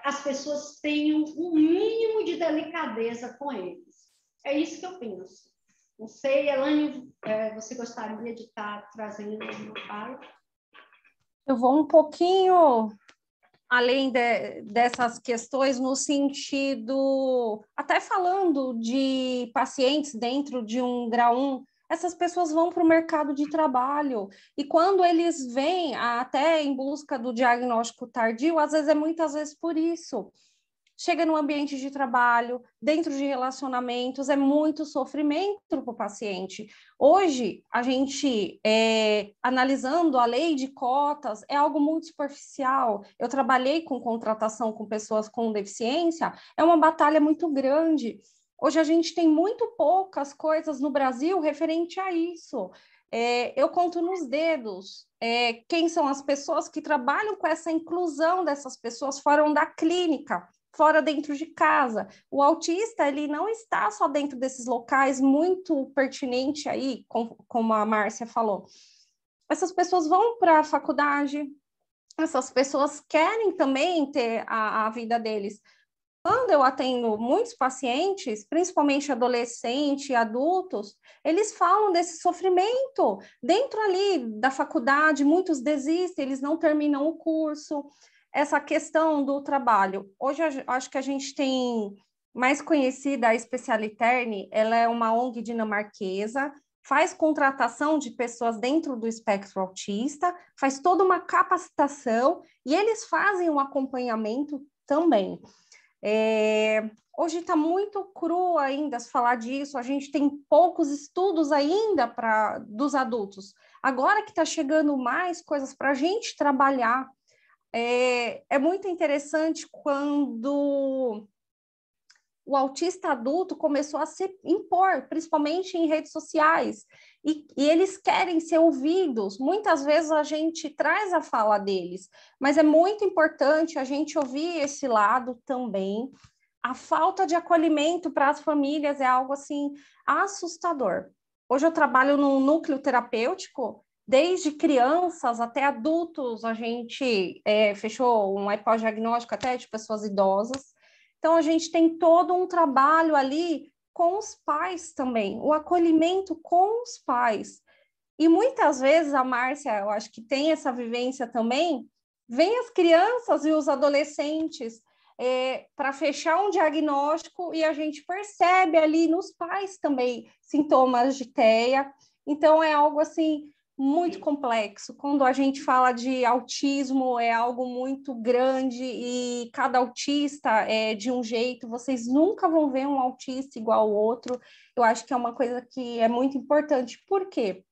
as pessoas tenham um mínimo de delicadeza com eles. É isso que eu penso. Não sei, Elaine, você gostaria de estar trazendo uma fala? Eu vou um pouquinho além dessas questões no sentido, até falando de pacientes dentro de um grau 1, essas pessoas vão para o mercado de trabalho e quando eles vêm até em busca do diagnóstico tardio, às vezes muitas vezes por isso. Chega no ambiente de trabalho, dentro de relacionamentos, é muito sofrimento para o paciente. Hoje, a gente, analisando a lei de cotas, é algo muito superficial. Eu trabalhei com contratação com pessoas com deficiência, é uma batalha muito grande. Hoje, a gente tem muito poucas coisas no Brasil referente a isso. Eu conto nos dedos quem são as pessoas que trabalham com essa inclusão dessas pessoas fora da clínica, fora dentro de casa. O autista, ele não está só dentro desses locais muito pertinente aí, como a Márcia falou. Essas pessoas vão para a faculdade, essas pessoas querem também ter a vida deles. Quando eu atendo muitos pacientes, principalmente adolescentes e adultos, eles falam desse sofrimento. Dentro ali da faculdade, muitos desistem, eles não terminam o curso. Essa questão do trabalho. Hoje, acho que a gente tem mais conhecida a Specialiterne, ela é uma ONG dinamarquesa, faz contratação de pessoas dentro do espectro autista, faz toda uma capacitação e eles fazem um acompanhamento também. Hoje está muito cru ainda se falar disso, a gente tem poucos estudos ainda dos adultos. Agora que está chegando mais coisas para a gente trabalhar, é muito interessante quando o autista adulto começou a se impor, principalmente em redes sociais, e eles querem ser ouvidos. Muitas vezes a gente traz a fala deles, mas é muito importante a gente ouvir esse lado também. A falta de acolhimento para as famílias é algo assim assustador. Hoje eu trabalho num núcleo terapêutico, desde crianças até adultos, a gente fechou um pós-diagnóstico até de pessoas idosas. Então, a gente tem todo um trabalho ali com os pais também, o acolhimento com os pais. E muitas vezes, a Márcia, eu acho que tem essa vivência também, vem as crianças e os adolescentes para fechar um diagnóstico e a gente percebe ali nos pais também sintomas de TEA. Então, é algo assim muito complexo. Quando a gente fala de autismo, é algo muito grande e cada autista é de um jeito, vocês nunca vão ver um autista igual ao outro. Eu acho que é uma coisa que é muito importante. Por quê?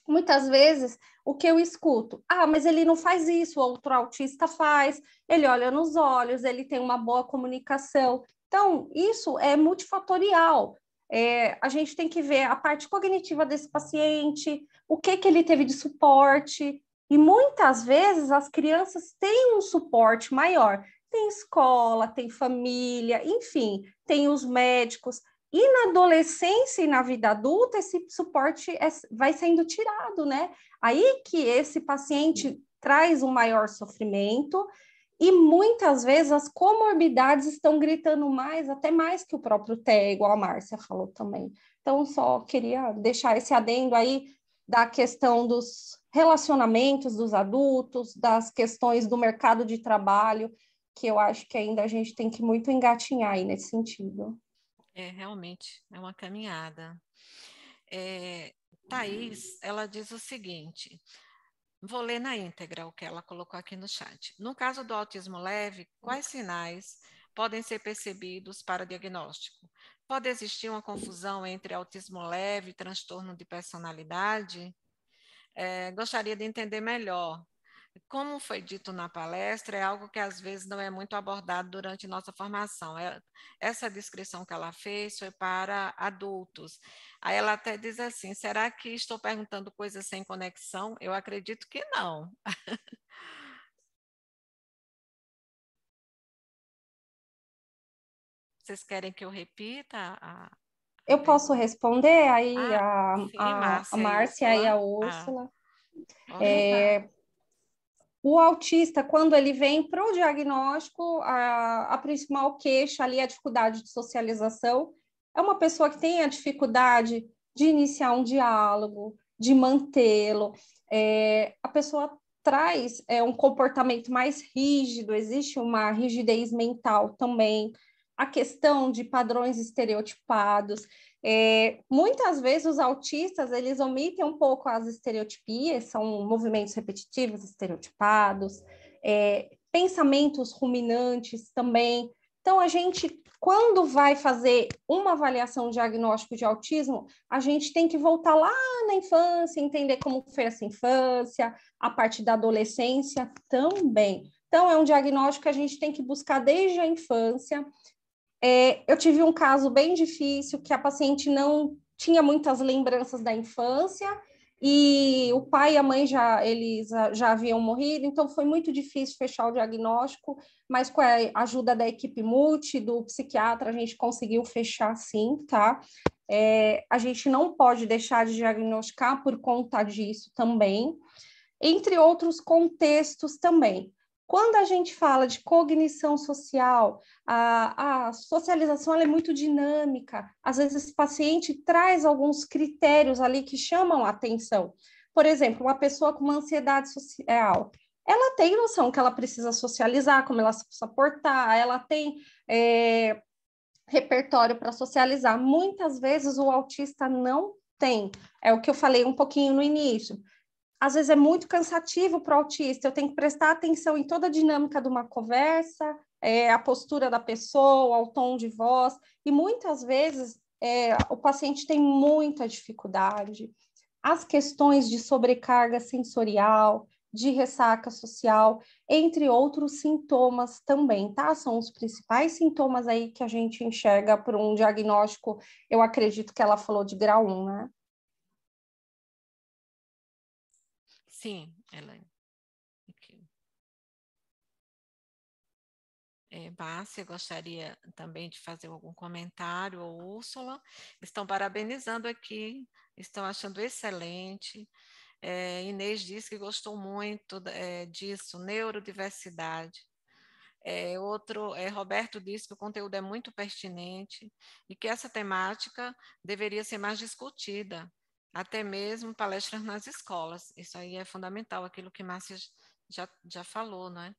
Muitas vezes, o que eu escuto? Mas ele não faz isso, o outro autista faz, ele olha nos olhos, ele tem uma boa comunicação. Então, isso é multifatorial. A gente tem que ver a parte cognitiva desse paciente, o que ele teve de suporte, e muitas vezes as crianças têm um suporte maior. Tem escola, tem família, enfim, tem os médicos. E na adolescência e na vida adulta, esse suporte vai sendo tirado, né? Aí que esse paciente traz um maior sofrimento e muitas vezes as comorbidades estão gritando mais, até mais que o próprio TEA, igual a Márcia falou também. Então, só queria deixar esse adendo aí da questão dos relacionamentos dos adultos, das questões do mercado de trabalho, que eu acho que ainda a gente tem que muito engatinhar aí nesse sentido. Realmente, é uma caminhada. Thaís, ela diz o seguinte, vou ler na íntegra o que ela colocou aqui no chat. No caso do autismo leve, quais sinais podem ser percebidos para diagnóstico? Pode existir uma confusão entre autismo leve e transtorno de personalidade? Gostaria de entender melhor. Como foi dito na palestra, é algo que às vezes não é muito abordado durante nossa formação. Essa descrição que ela fez foi para adultos. Aí ela até diz assim: será que estou perguntando coisas sem conexão? Eu acredito que não. Vocês querem que eu repita Eu posso responder aí sim, a Márcia Márcia e a Úrsula. O autista, quando ele vem para o diagnóstico, a principal queixa ali é a dificuldade de socialização. É uma pessoa que tem a dificuldade de iniciar um diálogo, de mantê-lo. A pessoa traz um comportamento mais rígido, existe uma rigidez mental também, a questão de padrões estereotipados. Muitas vezes os autistas, eles omitem um pouco as estereotipias, são movimentos repetitivos, estereotipados, pensamentos ruminantes também. Então, a gente, quando vai fazer uma avaliação diagnóstico de autismo, a gente tem que voltar lá na infância, entender como foi essa infância, a parte da adolescência também. Então, é um diagnóstico que a gente tem que buscar desde a infância. Eu tive um caso bem difícil, que a paciente não tinha muitas lembranças da infância, e o pai e a mãe eles já haviam morrido, então foi muito difícil fechar o diagnóstico, mas com a ajuda da equipe multi, do psiquiatra, a gente conseguiu fechar sim, tá? A gente não pode deixar de diagnosticar por conta disso também, entre outros contextos também. Quando a gente fala de cognição social, a socialização ela é muito dinâmica. Às vezes, esse paciente traz alguns critérios ali que chamam a atenção. Por exemplo, uma pessoa com uma ansiedade social, ela tem noção que ela precisa socializar, como ela se precisa portar, ela tem repertório para socializar. Muitas vezes, o autista não tem. É o que eu falei um pouquinho no início. Às vezes é muito cansativo para o autista, eu tenho que prestar atenção em toda a dinâmica de uma conversa, a postura da pessoa, o tom de voz, e muitas vezes o paciente tem muita dificuldade. As questões de sobrecarga sensorial, de ressaca social, entre outros sintomas também, tá? São os principais sintomas aí que a gente enxerga por um diagnóstico, eu acredito que ela falou de grau 1, né? Sim, Elaine. Márcia, gostaria também de fazer algum comentário, ou Úrsula. Estão parabenizando aqui, estão achando excelente. Inês disse que gostou muito disso, neurodiversidade. Roberto disse que o conteúdo é muito pertinente e que essa temática deveria ser mais discutida, até mesmo palestras nas escolas. Isso aí é fundamental, aquilo que Márcia já falou, né?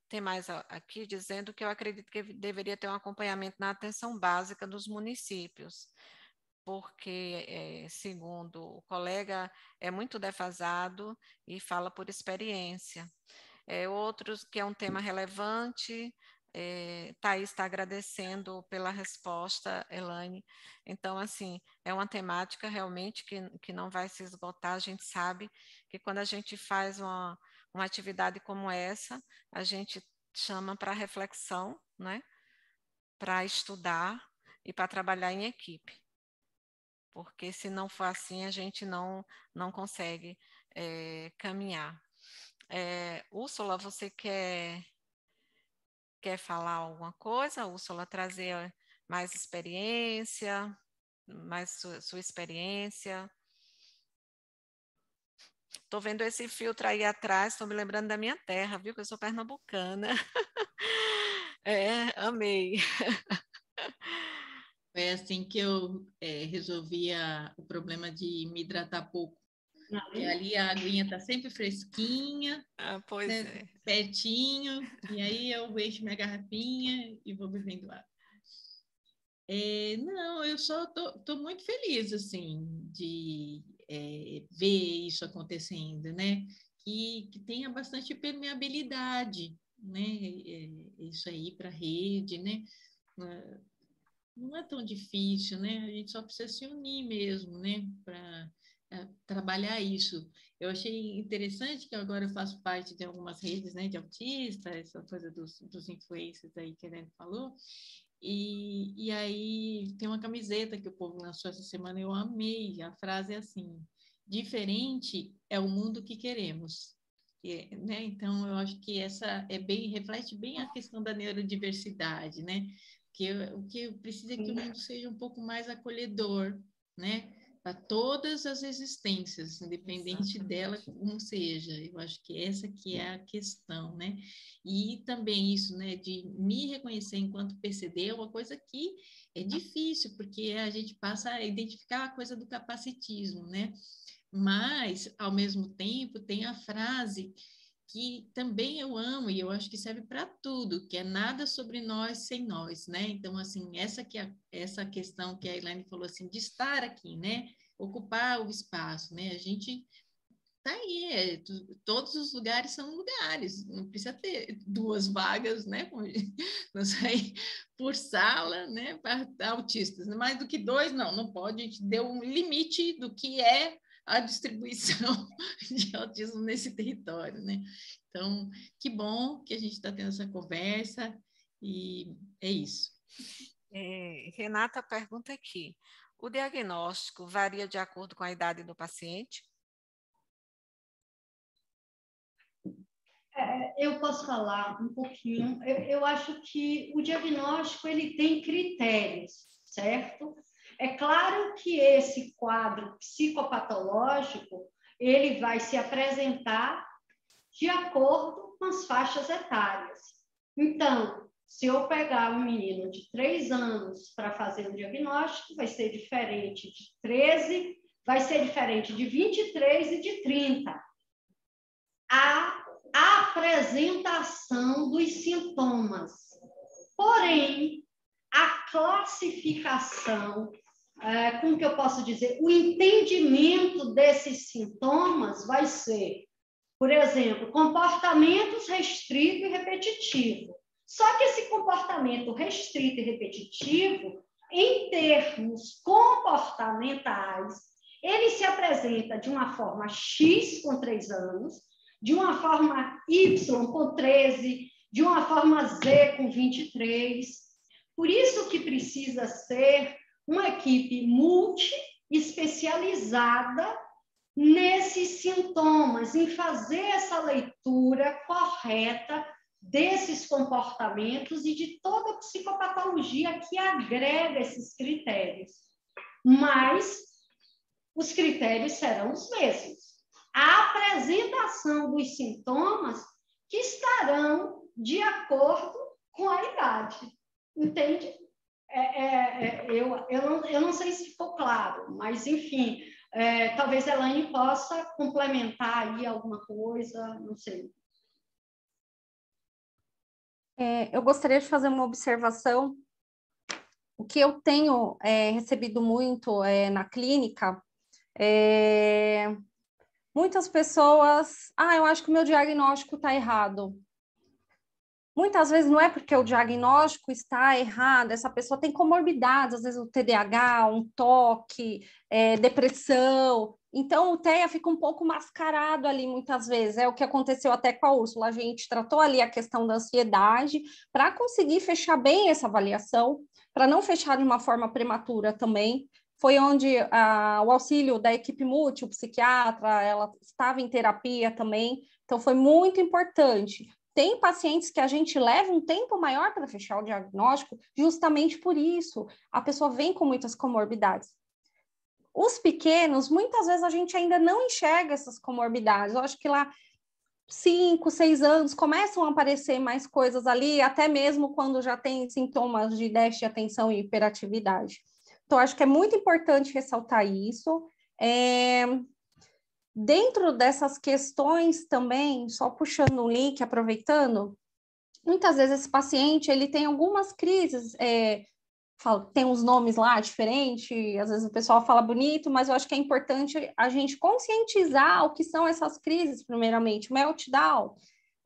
Tem mais aqui dizendo que eu acredito que deveria ter um acompanhamento na atenção básica dos municípios, porque, segundo o colega, é muito defasado e fala por experiência. Outros que é um tema relevante, Thaís está agradecendo pela resposta, Elaine. Então, assim, é uma temática realmente que não vai se esgotar. A gente sabe que quando a gente faz uma atividade como essa, a gente chama para reflexão, né? Para estudar e para trabalhar em equipe. Porque se não for assim, a gente não consegue caminhar. Úrsula, você quer falar alguma coisa? Úrsula, trazer mais experiência, mais sua experiência? Estou vendo esse filtro aí atrás, estou me lembrando da minha terra, viu? Que eu sou pernambucana. Amei. Foi assim que eu resolvi o problema de me hidratar pouco. E ali a aguinha está sempre fresquinha, Pois né, pertinho, e aí eu encho minha garrafinha e vou bebendo água. Não, eu só tô muito feliz, assim, de ver isso acontecendo, né? Que tenha bastante permeabilidade, né? Isso aí para a rede, né? Não é tão difícil, né? A gente só precisa se unir mesmo, né? Para trabalhar isso. Eu achei interessante que agora eu faço parte de algumas redes, né? De autistas, essa coisa dos influencers aí que a Helena falou. E aí tem uma camiseta que o povo lançou essa semana, eu amei. A frase é assim: diferente é o mundo que queremos. né? Então, eu acho que essa reflete bem a questão da neurodiversidade, né? O que precisa é que o mundo seja um pouco mais acolhedor, né? Para todas as existências, independente dela como seja. Eu acho que essa que é a questão, né? E também isso, né, de me reconhecer enquanto PCD é uma coisa que é difícil, porque a gente passa a identificar a coisa do capacitismo, né? Mas, ao mesmo tempo, tem a frase que também eu amo e eu acho que serve para tudo, que é nada sobre nós sem nós, né? Então, assim, essa questão que a Elaine falou, assim, de estar aqui, né? Ocupar o espaço, né? A gente tá aí, todos os lugares são lugares, não precisa ter 2 vagas, né? Não sei, por sala, né? Para autistas, mais do que 2, não pode, a gente deu um limite do que é a distribuição de autismo nesse território, né? Então, que bom que a gente está tendo essa conversa e é isso. Renata pergunta aqui, o diagnóstico varia de acordo com a idade do paciente? Eu posso falar um pouquinho. Eu acho que o diagnóstico ele tem critérios, certo? É claro que esse quadro psicopatológico ele vai se apresentar de acordo com as faixas etárias. Então, se eu pegar um menino de 3 anos para fazer um diagnóstico, vai ser diferente de 13, vai ser diferente de 23 e de 30. A apresentação dos sintomas. Porém, a classificação, como que eu posso dizer, o entendimento desses sintomas vai ser, por exemplo, comportamentos restrito e repetitivo. Só que esse comportamento restrito e repetitivo, em termos comportamentais, ele se apresenta de uma forma X com 3 anos, de uma forma Y com 13, de uma forma Z com 23. Por isso que precisa ser uma equipe multi-especializada nesses sintomas, em fazer essa leitura correta desses comportamentos e de toda a psicopatologia que agrega esses critérios. Mas os critérios serão os mesmos. A apresentação dos sintomas que estarão de acordo com a idade, entende? Eu não sei se ficou claro, mas, enfim, talvez a Elaine possa complementar aí alguma coisa, não sei. Eu gostaria de fazer uma observação. O que eu tenho recebido muito na clínica muitas pessoas, eu acho que o meu diagnóstico está errado. Muitas vezes não é porque o diagnóstico está errado, essa pessoa tem comorbidades, às vezes o TDAH, um toque, depressão. Então, o TEA fica um pouco mascarado ali muitas vezes. É o que aconteceu até com a Úrsula. A gente tratou ali a questão da ansiedade para conseguir fechar bem essa avaliação, para não fechar de uma forma prematura também. Foi onde o auxílio da equipe multi, o psiquiatra, ela estava em terapia também. Então, foi muito importante. Tem pacientes que a gente leva um tempo maior para fechar o diagnóstico, justamente por isso. A pessoa vem com muitas comorbidades. Os pequenos, muitas vezes a gente ainda não enxerga essas comorbidades. Eu acho que lá 5, 6 anos começam a aparecer mais coisas ali, até mesmo quando já tem sintomas de déficit de atenção e hiperatividade. Então, acho que é muito importante ressaltar isso. Dentro dessas questões também, só puxando um link, aproveitando, muitas vezes esse paciente ele tem algumas crises, tem uns nomes lá diferentes, às vezes o pessoal fala bonito, mas eu acho que é importante a gente conscientizar o que são essas crises, primeiramente. O meltdown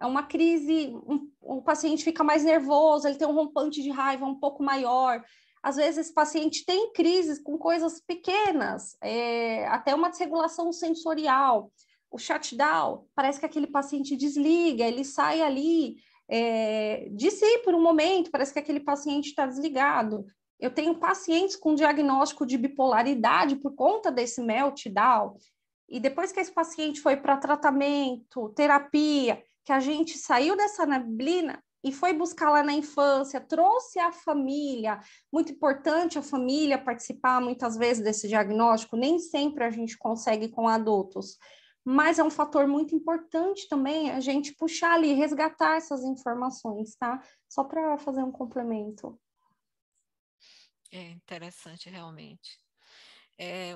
é uma crise, o paciente fica mais nervoso, ele tem um rompante de raiva um pouco maior. Às vezes esse paciente tem crises com coisas pequenas, até uma desregulação sensorial. O shutdown, parece que aquele paciente desliga, ele sai ali de si por um momento, parece que aquele paciente está desligado. Eu tenho pacientes com diagnóstico de bipolaridade por conta desse meltdown. e depois que esse paciente foi para tratamento, terapia, que a gente saiu dessa neblina e foi buscar lá na infância, trouxe a família, muito importante a família participar muitas vezes desse diagnóstico, nem sempre a gente consegue com adultos, mas é um fator muito importante também a gente puxar ali, resgatar essas informações, tá? Só para fazer um complemento. É interessante, realmente.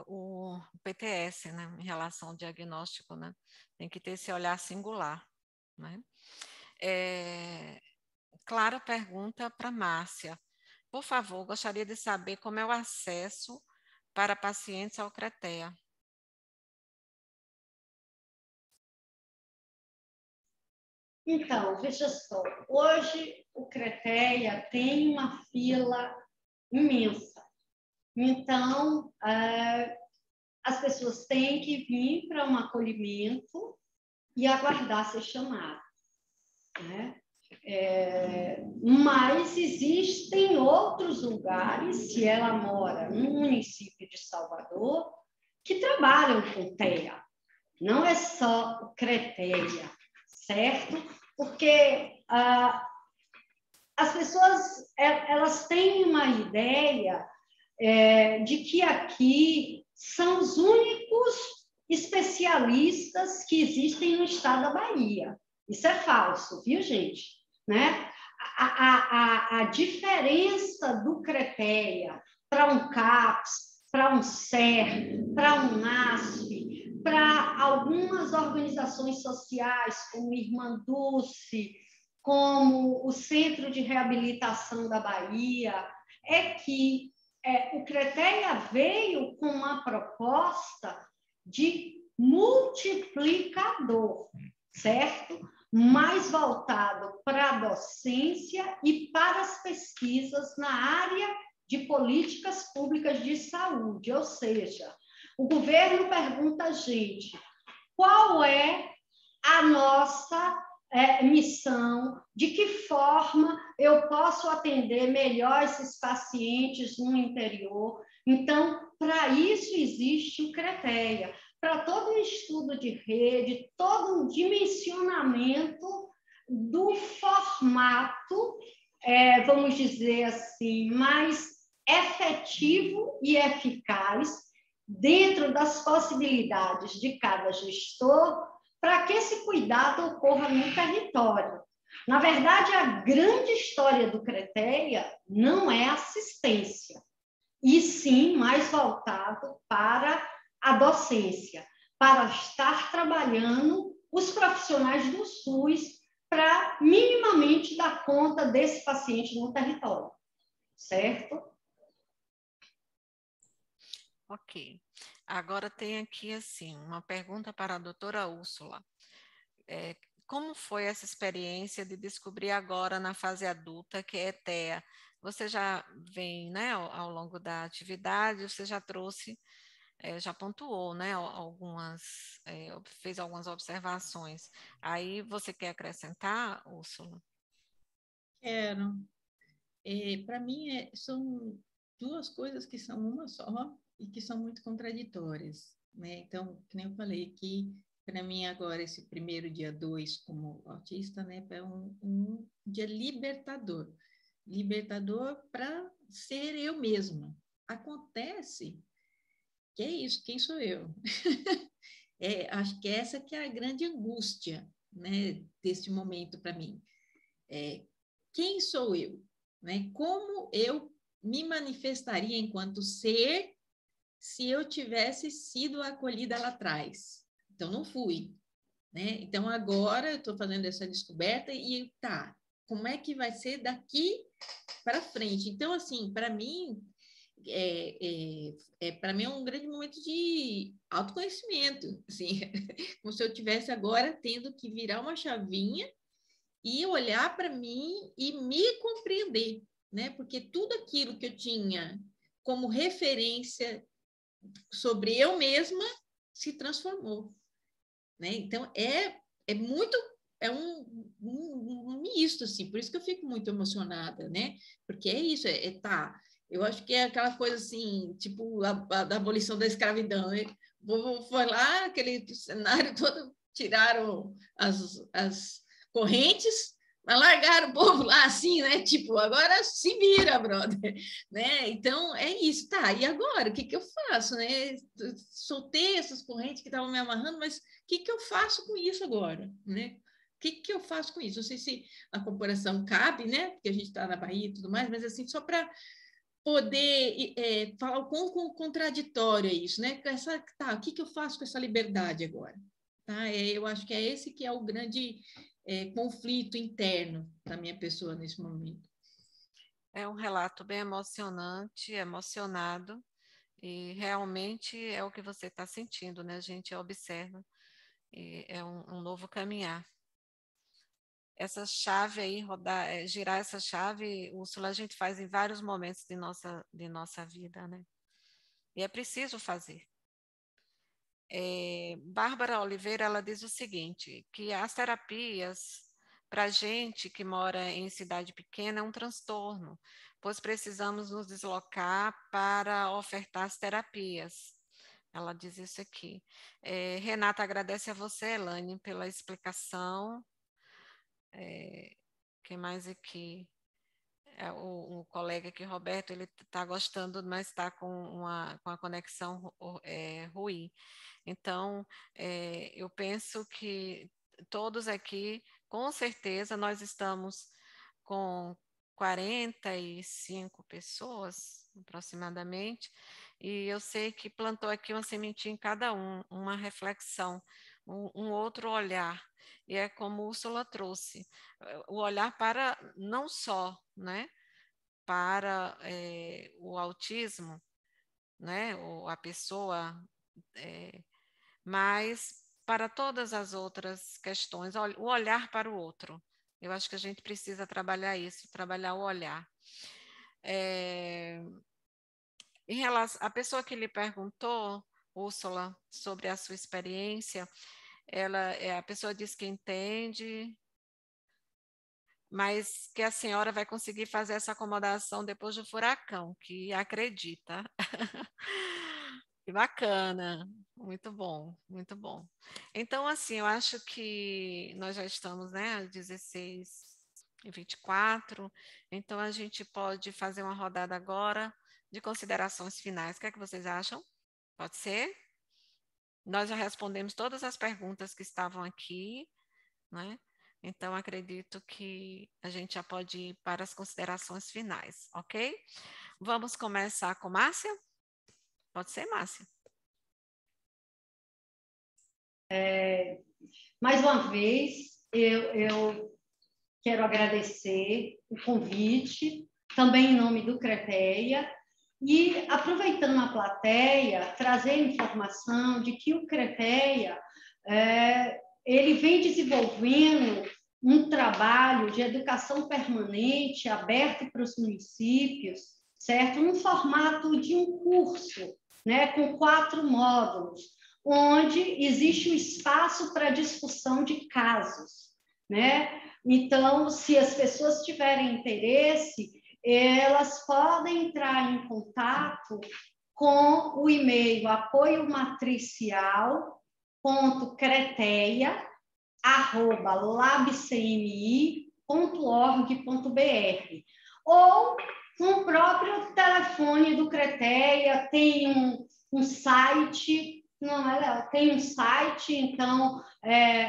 O PTS, né, em relação ao diagnóstico, né, tem que ter esse olhar singular, né? Clara pergunta para Márcia. Por favor, gostaria de saber como é o acesso para pacientes ao CRETEA. Então, veja só, hoje o CRETEA tem uma fila imensa. Então, as pessoas têm que vir para um acolhimento e aguardar ser chamado, né? Mas existem outros lugares, se ela mora no município de Salvador, que trabalham com TEA. Não é só o CRETEA, certo? Porque as pessoas elas têm uma ideia de que aqui são os únicos especialistas que existem no estado da Bahia. Isso é falso, viu, gente? Né? A diferença do CRETEA para um CAPS, para um SER, para um NASF, para algumas organizações sociais, como Irmã Dulce, como o Centro de Reabilitação da Bahia, é que o CRETEA veio com uma proposta de multiplicador, certo? Mais voltado para a docência e para as pesquisas na área de políticas públicas de saúde, ou seja, o governo pergunta a gente qual é a nossa missão, de que forma eu posso atender melhor esses pacientes no interior. Então, para isso existe o CRETEA, para todo um estudo de rede, todo um dimensionamento do formato, vamos dizer assim, mais efetivo e eficaz dentro das possibilidades de cada gestor para que esse cuidado ocorra no território. Na verdade, a grande história do CRETEA não é assistência, e sim mais voltado para a docência, para estar trabalhando os profissionais do SUS para minimamente dar conta desse paciente no território, certo? Ok. Agora tem aqui, assim, uma pergunta para a doutora Úrsula. Como foi essa experiência de descobrir agora na fase adulta que é TEA? Você já vem, né, ao longo da atividade, você já trouxe, já pontuou, né, fez algumas observações. Aí você quer acrescentar, Úrsula? Quero. Para mim, são duas coisas que são uma só e que são muito contraditórias, né? Então, que nem eu falei aqui, para mim agora esse primeiro dia 2 como autista, né, é um dia libertador. Libertador para ser eu mesma. Acontece que é isso, quem sou eu? Acho que essa que é a grande angústia, né, deste momento para mim. Quem sou eu? Né? Como eu me manifestaria enquanto ser se eu tivesse sido acolhida lá atrás? Então, não fui. Né? Então, agora eu estou fazendo essa descoberta e tá, como é que vai ser daqui para frente? Então, assim, para mim, para mim é um grande momento de autoconhecimento, assim, como se eu tivesse agora tendo que virar uma chavinha e olhar para mim e me compreender, né? Porque tudo aquilo que eu tinha como referência sobre eu mesma se transformou, né? Então muito um misto assim, por isso que eu fico muito emocionada, né? Porque é isso, tá. Eu acho que é aquela coisa assim, tipo da abolição da escravidão, né? O povo foi lá, aquele cenário todo, tiraram as correntes, mas largaram o povo lá assim, né? Tipo, agora se vira, brother, né? Então, é isso, tá, e agora? O que que eu faço, né? Soltei essas correntes que estavam me amarrando, mas o que que eu faço com isso agora, né? O que que eu faço com isso? Não sei se a comparação cabe, né? Porque a gente está na Bahia e tudo mais, mas assim, só para poder falar o quão contraditório é isso, né? Tá, o que que eu faço com essa liberdade agora? Tá? Eu acho que é esse que é o grande conflito interno da minha pessoa nesse momento. É um relato bem emocionante, emocionado, e realmente é o que você está sentindo, né? A gente observa, e é um novo caminhar. Essa chave aí, girar essa chave, Úrsula, a gente faz em vários momentos de nossa vida, né? E é preciso fazer. Bárbara Oliveira, ela diz o seguinte, que as terapias, para a gente que mora em cidade pequena, é um transtorno, pois precisamos nos deslocar para ofertar as terapias. Ela diz isso aqui. Renata agradece a você, Elaine, pela explicação. Quem mais aqui? O colega aqui, Roberto, ele está gostando, mas está com a conexão ruim. Então, eu penso que todos aqui, com certeza, nós estamos com 45 pessoas, aproximadamente, e eu sei que plantou aqui uma sementinha em cada um, uma reflexão, um outro olhar, e é como Úrsula trouxe, o olhar para não só, né, para o autismo, né, ou a pessoa, mas para todas as outras questões, o olhar para o outro. Eu acho que a gente precisa trabalhar isso, trabalhar o olhar. Em relação à pessoa que lhe perguntou, Úrsula, sobre a sua experiência, a pessoa diz que entende, mas que a senhora vai conseguir fazer essa acomodação depois do furacão, que acredita. Que bacana, muito bom, muito bom. Então, assim, eu acho que nós já estamos, né, às 16h24, então a gente pode fazer uma rodada agora de considerações finais. O que é que vocês acham? Pode ser? Nós já respondemos todas as perguntas que estavam aqui, né? Então, acredito que a gente já pode ir para as considerações finais, ok? Vamos começar com Márcia? Pode ser, Márcia? Mais uma vez, eu quero agradecer o convite, também em nome do CRETEA, e, aproveitando a plateia, trazer informação de que o CRETEA ele vem desenvolvendo um trabalho de educação permanente aberto para os municípios, certo? No formato de um curso, né, com 4 módulos, onde existe um espaço para discussão de casos, né? Então, se as pessoas tiverem interesse, elas podem entrar em contato com o e-mail apoiomatricial.creteia@labcmi.org.br ou no próprio telefone do CRETEA, tem um site, não é, Léo? Tem um site, então,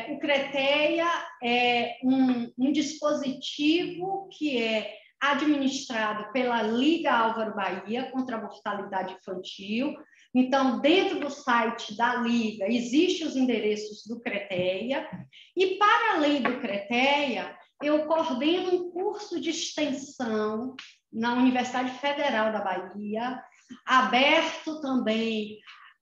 o CRETEA é um dispositivo que é administrado pela Liga Álvaro Bahia contra a mortalidade infantil. Então, dentro do site da Liga, existem os endereços do CRETEA, e para além do CRETEA, eu coordeno um curso de extensão na Universidade Federal da Bahia, aberto também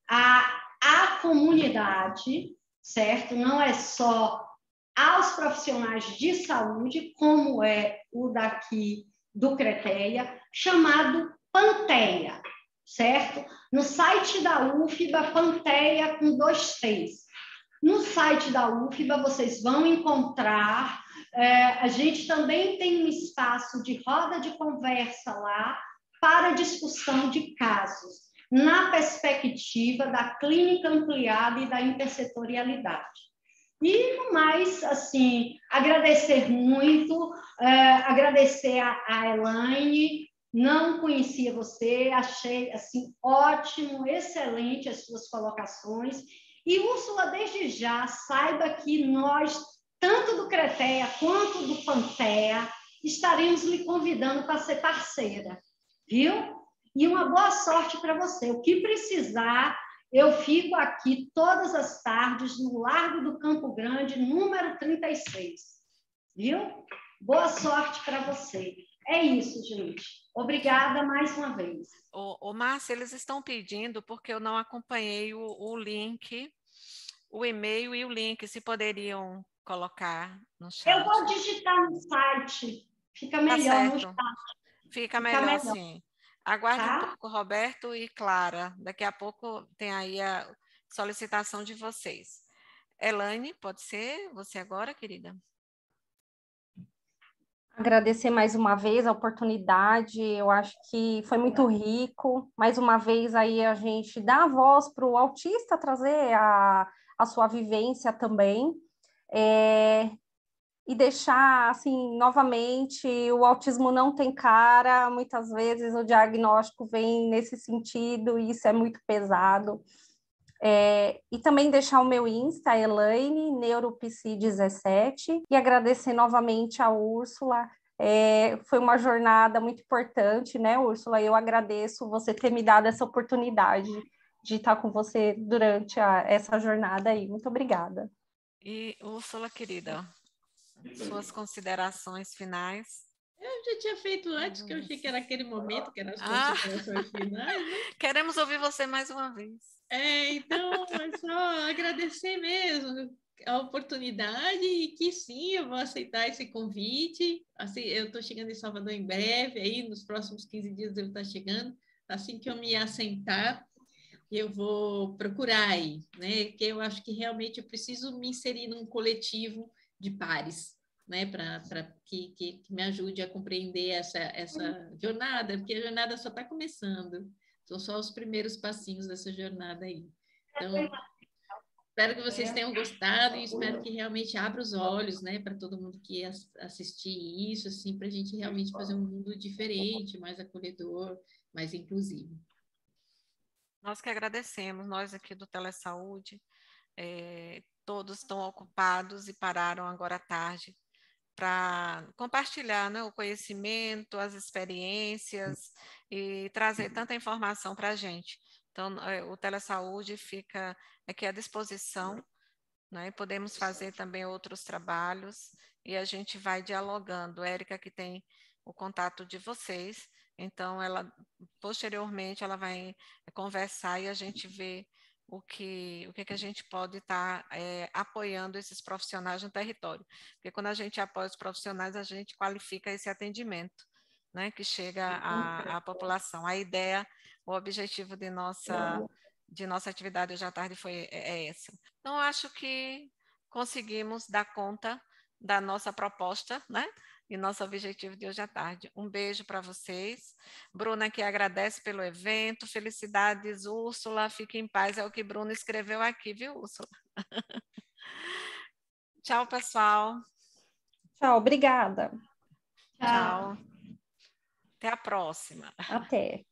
à comunidade, certo? Não é só aos profissionais de saúde, como é o daqui do CRETEA, chamado Panteia, certo? No site da UFBA, Panteia com 2 T's. No site da UFBA, vocês vão encontrar, a gente também tem um espaço de roda de conversa lá, para discussão de casos, na perspectiva da clínica ampliada e da intersetorialidade. E, no mais, assim, agradecer muito, agradecer a Elaine, não conhecia você, achei, assim, ótimo, excelente as suas colocações. E, Úrsula, desde já, saiba que nós, tanto do Creteia quanto do Pantea, estaremos lhe convidando para ser parceira, viu? E uma boa sorte para você. O que precisar, eu fico aqui todas as tardes no Largo do Campo Grande, número 36. Viu? Boa sorte para você. É isso, gente. Obrigada mais uma vez. Márcia, eles estão pedindo, porque eu não acompanhei o link, o e-mail e o link, se poderiam colocar no chat. Eu vou digitar no site. Fica melhor certo. no chat. Fica melhor, sim. Aguarde um pouco, Roberto e Clara. Daqui a pouco tem aí a solicitação de vocês. Elaine, pode ser você agora, querida? Agradecer mais uma vez a oportunidade, eu acho que foi muito rico. Mais uma vez aí a gente dá a voz para o autista trazer a sua vivência também. E deixar, assim, novamente, o autismo não tem cara, muitas vezes o diagnóstico vem nesse sentido, e isso é muito pesado. E também deixar o meu Insta, Elaine, NeuroPsi17, e agradecer novamente a Úrsula. Foi uma jornada muito importante, né, Úrsula? Eu agradeço você ter me dado essa oportunidade de estar com você durante essa jornada aí. Muito obrigada. E, Úrsula, querida, suas considerações finais? Eu já tinha feito antes, que eu achei que era aquele momento, que eram as considerações finais, né? Queremos ouvir você mais uma vez. Então, é só agradecer mesmo a oportunidade e que sim, eu vou aceitar esse convite. Assim, eu estou chegando em Salvador em breve, aí nos próximos 15 dias eu devo estar chegando. Assim que eu me assentar, eu vou procurar aí, né? Que eu acho que realmente eu preciso me inserir num coletivo de pares, né? Para que me ajude a compreender essa jornada, porque a jornada só está começando. São só os primeiros passinhos dessa jornada aí. Então, espero que vocês tenham gostado e espero que realmente abra os olhos, né, para todo mundo que assistir isso, assim, para a gente realmente fazer um mundo diferente, mais acolhedor, mais inclusivo. Nós que agradecemos, nós aqui do Telesaúde, todos estão ocupados e pararam agora à tarde para compartilhar, né, o conhecimento, as experiências e trazer tanta informação para a gente. Então, o Telesaúde fica aqui à disposição, né, e podemos fazer também outros trabalhos e a gente vai dialogando. Érica que tem o contato de vocês, então ela posteriormente ela vai conversar e a gente vê o que a gente pode estar apoiando esses profissionais no território. Porque quando a gente apoia os profissionais, a gente qualifica esse atendimento, né, que chega à população. A ideia, o objetivo de nossa atividade hoje à tarde foi essa. Então, acho que conseguimos dar conta da nossa proposta, né? E nosso objetivo de hoje à tarde. Um beijo para vocês. Bruna que agradece pelo evento. Felicidades, Úrsula. Fique em paz. É o que Bruna escreveu aqui, viu, Úrsula? Tchau, pessoal. Tchau, obrigada. Tchau. Até a próxima. Até.